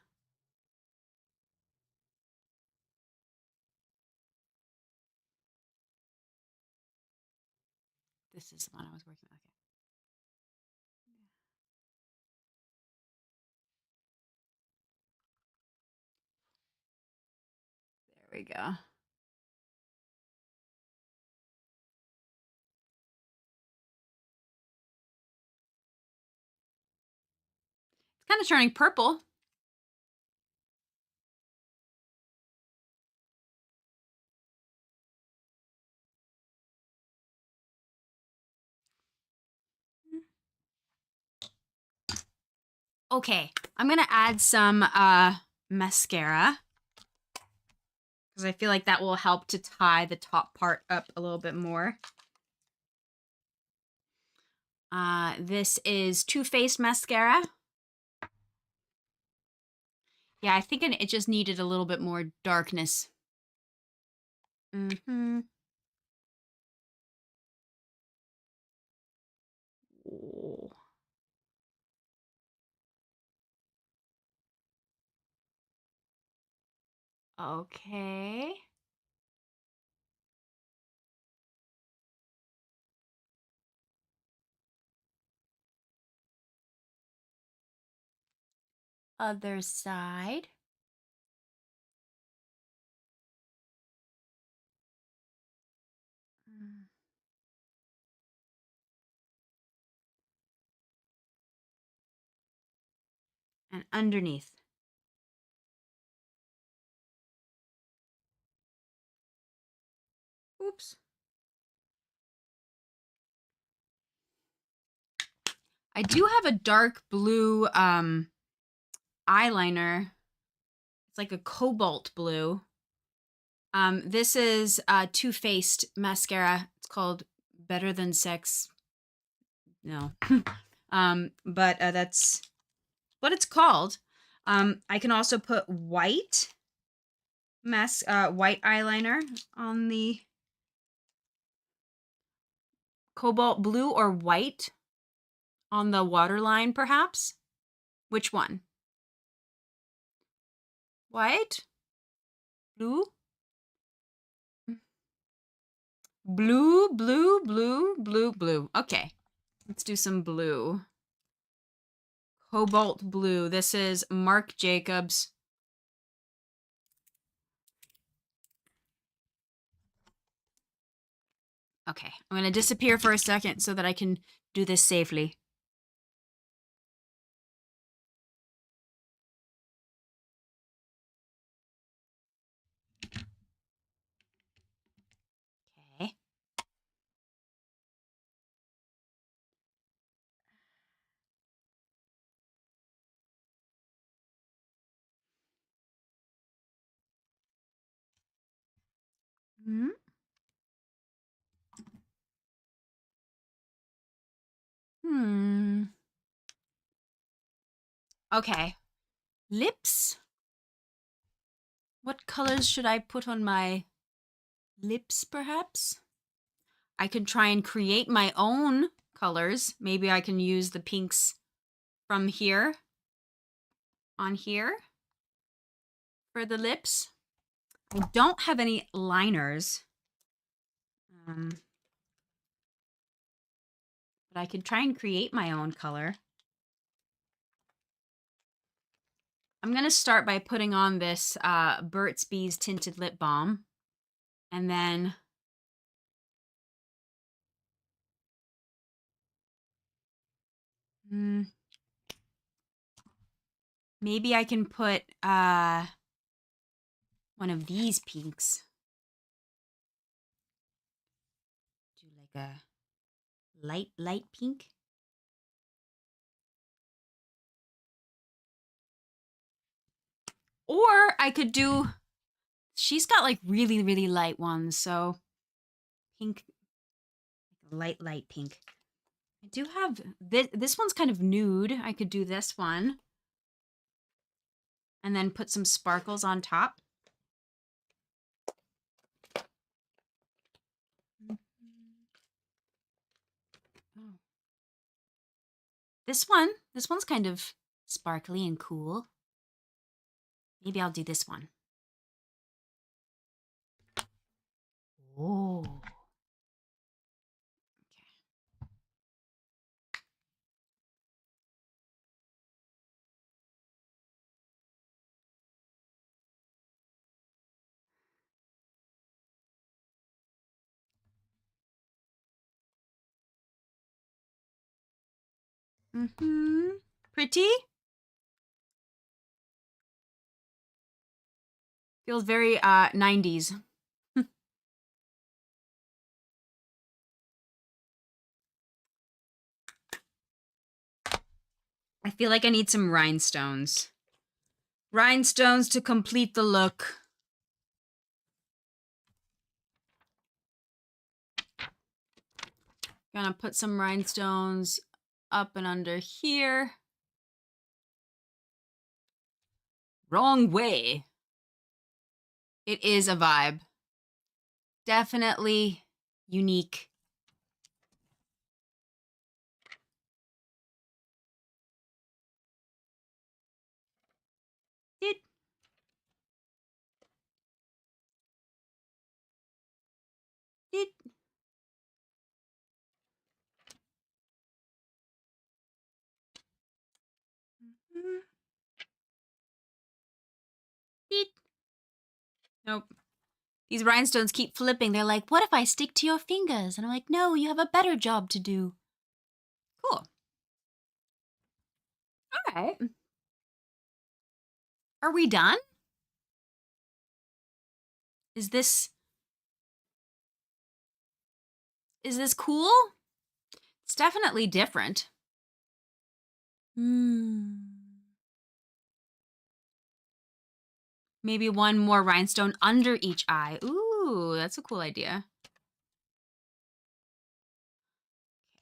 This is the one I was working with. There we go. It's kind of turning purple. Okay, I'm going to add some mascara because I feel like that will help to tie the top part up a little bit more. This is Too Faced mascara. Yeah, I think it just needed a little bit more darkness. Mm-hmm. Ooh. Okay. Other side. And underneath. Oops. I do have a dark blue eyeliner. It's like a cobalt blue. This is Too Faced mascara. It's called Better Than Sex. No. But that's what it's called. I can also put white eyeliner on the cobalt blue or white on the waterline, perhaps. Which one? White? Blue? Blue, blue, blue, blue, blue. Okay, let's do some blue. Cobalt blue. This is Marc Jacobs. Okay, I'm going to disappear for a second so that I can do this safely. Okay. Hmm. Hmm. Okay. Lips. What colors should I put on my lips, perhaps. I could try and create my own colors. Maybe I can use the pinks from here on here for the lips. I don't have any liners. But I could try and create my own color. I'm going to start by putting on this Burt's Bees Tinted Lip Balm. And then maybe I can put one of these pinks. Do like a light pink. Or I could do, she's got like really, really light ones. So pink, light pink. I do have, this one's kind of nude. I could do this one. And then put some sparkles on top. Oh. This one's kind of sparkly and cool. Maybe I'll do this one. Oh. Pretty? Feels very 90s. I feel like I need some rhinestones. Rhinestones to complete the look. Gonna put some rhinestones up and under here. Wrong way. It is a vibe. Definitely unique. Nope. These rhinestones keep flipping. They're like, what if I stick to your fingers? And I'm like, no, you have a better job to do. Cool. All right. Are we done? Is this cool? It's definitely different. Maybe one more rhinestone under each eye. Ooh, that's a cool idea.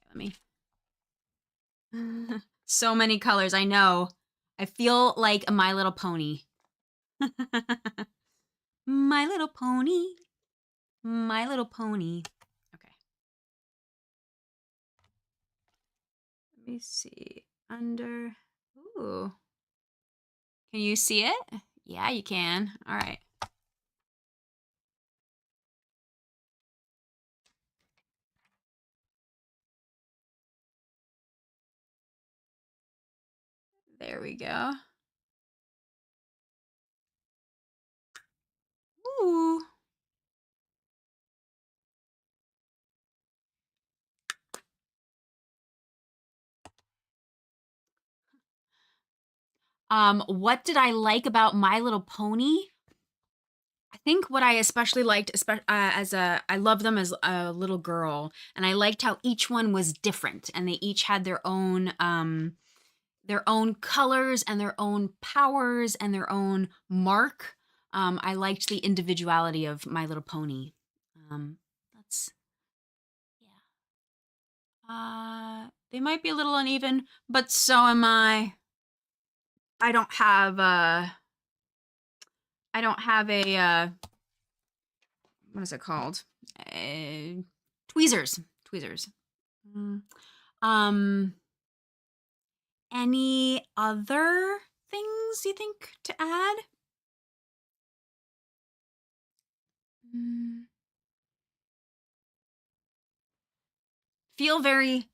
Okay, let me. So many colors, I know. I feel like a My Little Pony. My Little Pony. My Little Pony. Okay. Let me see. Under. Ooh. Can you see it? Yeah, you can. All right. There we go. Ooh. What did I like about My Little Pony? I think what I especially liked, I love them as a little girl, and I liked how each one was different, and they each had their own colors and their own powers and their own mark. I liked the individuality of My Little Pony. That's yeah. They might be a little uneven, but so am I. I don't have a what is it called? Tweezers. Tweezers. Any other things you think to add? Feel very,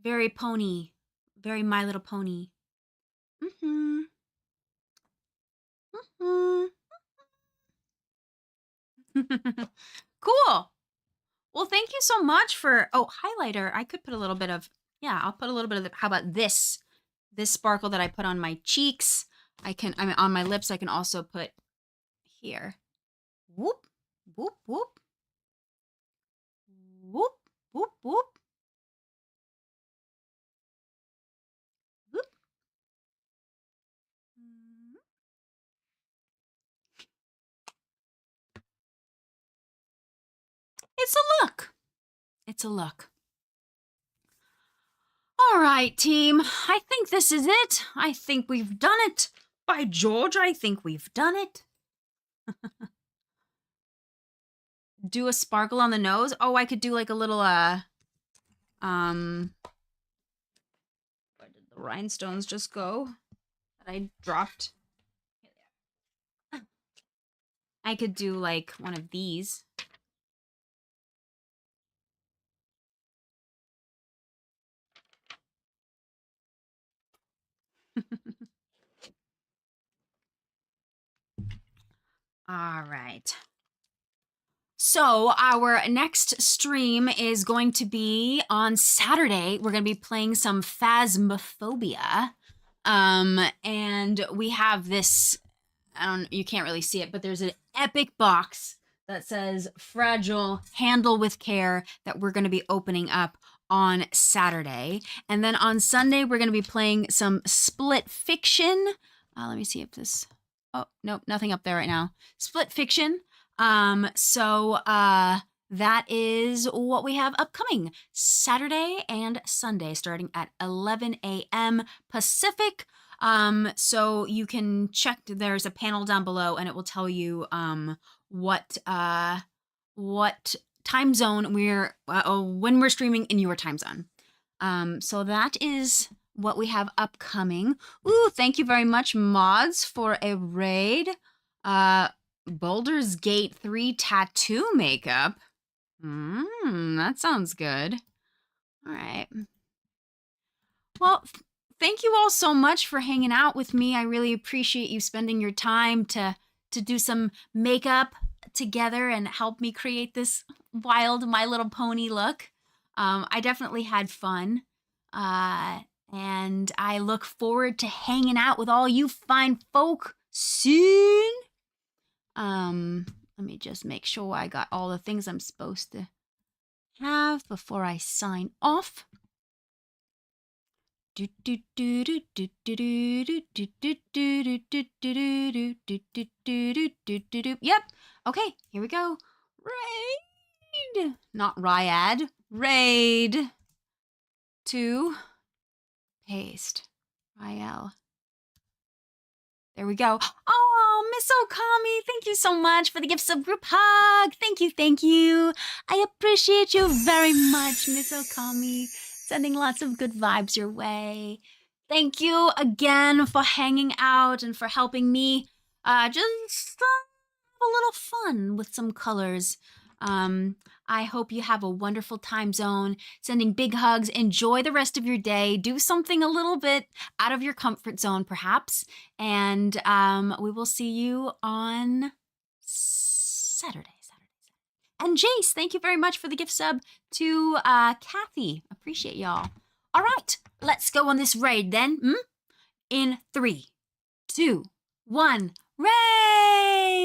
very pony. Very My Little Pony. Cool. Well, thank you so much for, highlighter. I could put a little bit of, I'll put a little bit of, how about this? This sparkle that I put on my cheeks. On my lips, I can also put here. Whoop, whoop, whoop. Whoop, whoop, whoop. Whoop. It's a look. It's a look. All right, team. I think this is it. I think we've done it. By George, I think we've done it. Do a sparkle on the nose. Oh, I could do like a little, where did the rhinestones just go? That I dropped. I could do like one of these. All right. So our next stream is going to be on Saturday. We're going to be playing some Phasmophobia. And we have this, you can't really see it, but there's an epic box that says Fragile, Handle with Care that we're going to be opening up on Saturday. And then on Sunday, we're going to be playing some Split Fiction. Let me see if this, oh, nope, nothing up there right now. Split Fiction. That is what we have upcoming Saturday and Sunday starting at 11 a.m. Pacific. So you can check, there's a panel down below and it will tell you what time zone when we're streaming in your time zone. So that is what we have upcoming. Ooh, thank you very much, mods, for a raid. Baldur's Gate 3 tattoo makeup. That sounds good. All right. Well, thank you all so much for hanging out with me. I really appreciate you spending your time to do some makeup together and help me create this wild My Little Pony look. I definitely had fun. And I look forward to hanging out with all you fine folk soon. Let me just make sure I got all the things I'm supposed to have before I sign off. Yep. Okay, here we go. Raid. Not Ryad. Raid. 2. Paste. Ryel. There we go. Oh, Miss Okami, thank you so much for the gift sub group hug. Thank you, thank you. I appreciate you very much, Miss Okami. Sending lots of good vibes your way. Thank you again for hanging out and for helping me just have a little fun with some colors. I hope you have a wonderful time zone. Sending big hugs. Enjoy the rest of your day. Do something a little bit out of your comfort zone, perhaps. And we will see you on Saturday. And Jace, thank you very much for the gift sub to Kathy. Appreciate y'all. All right, let's go on this raid then. In 3, 2, 1, raid!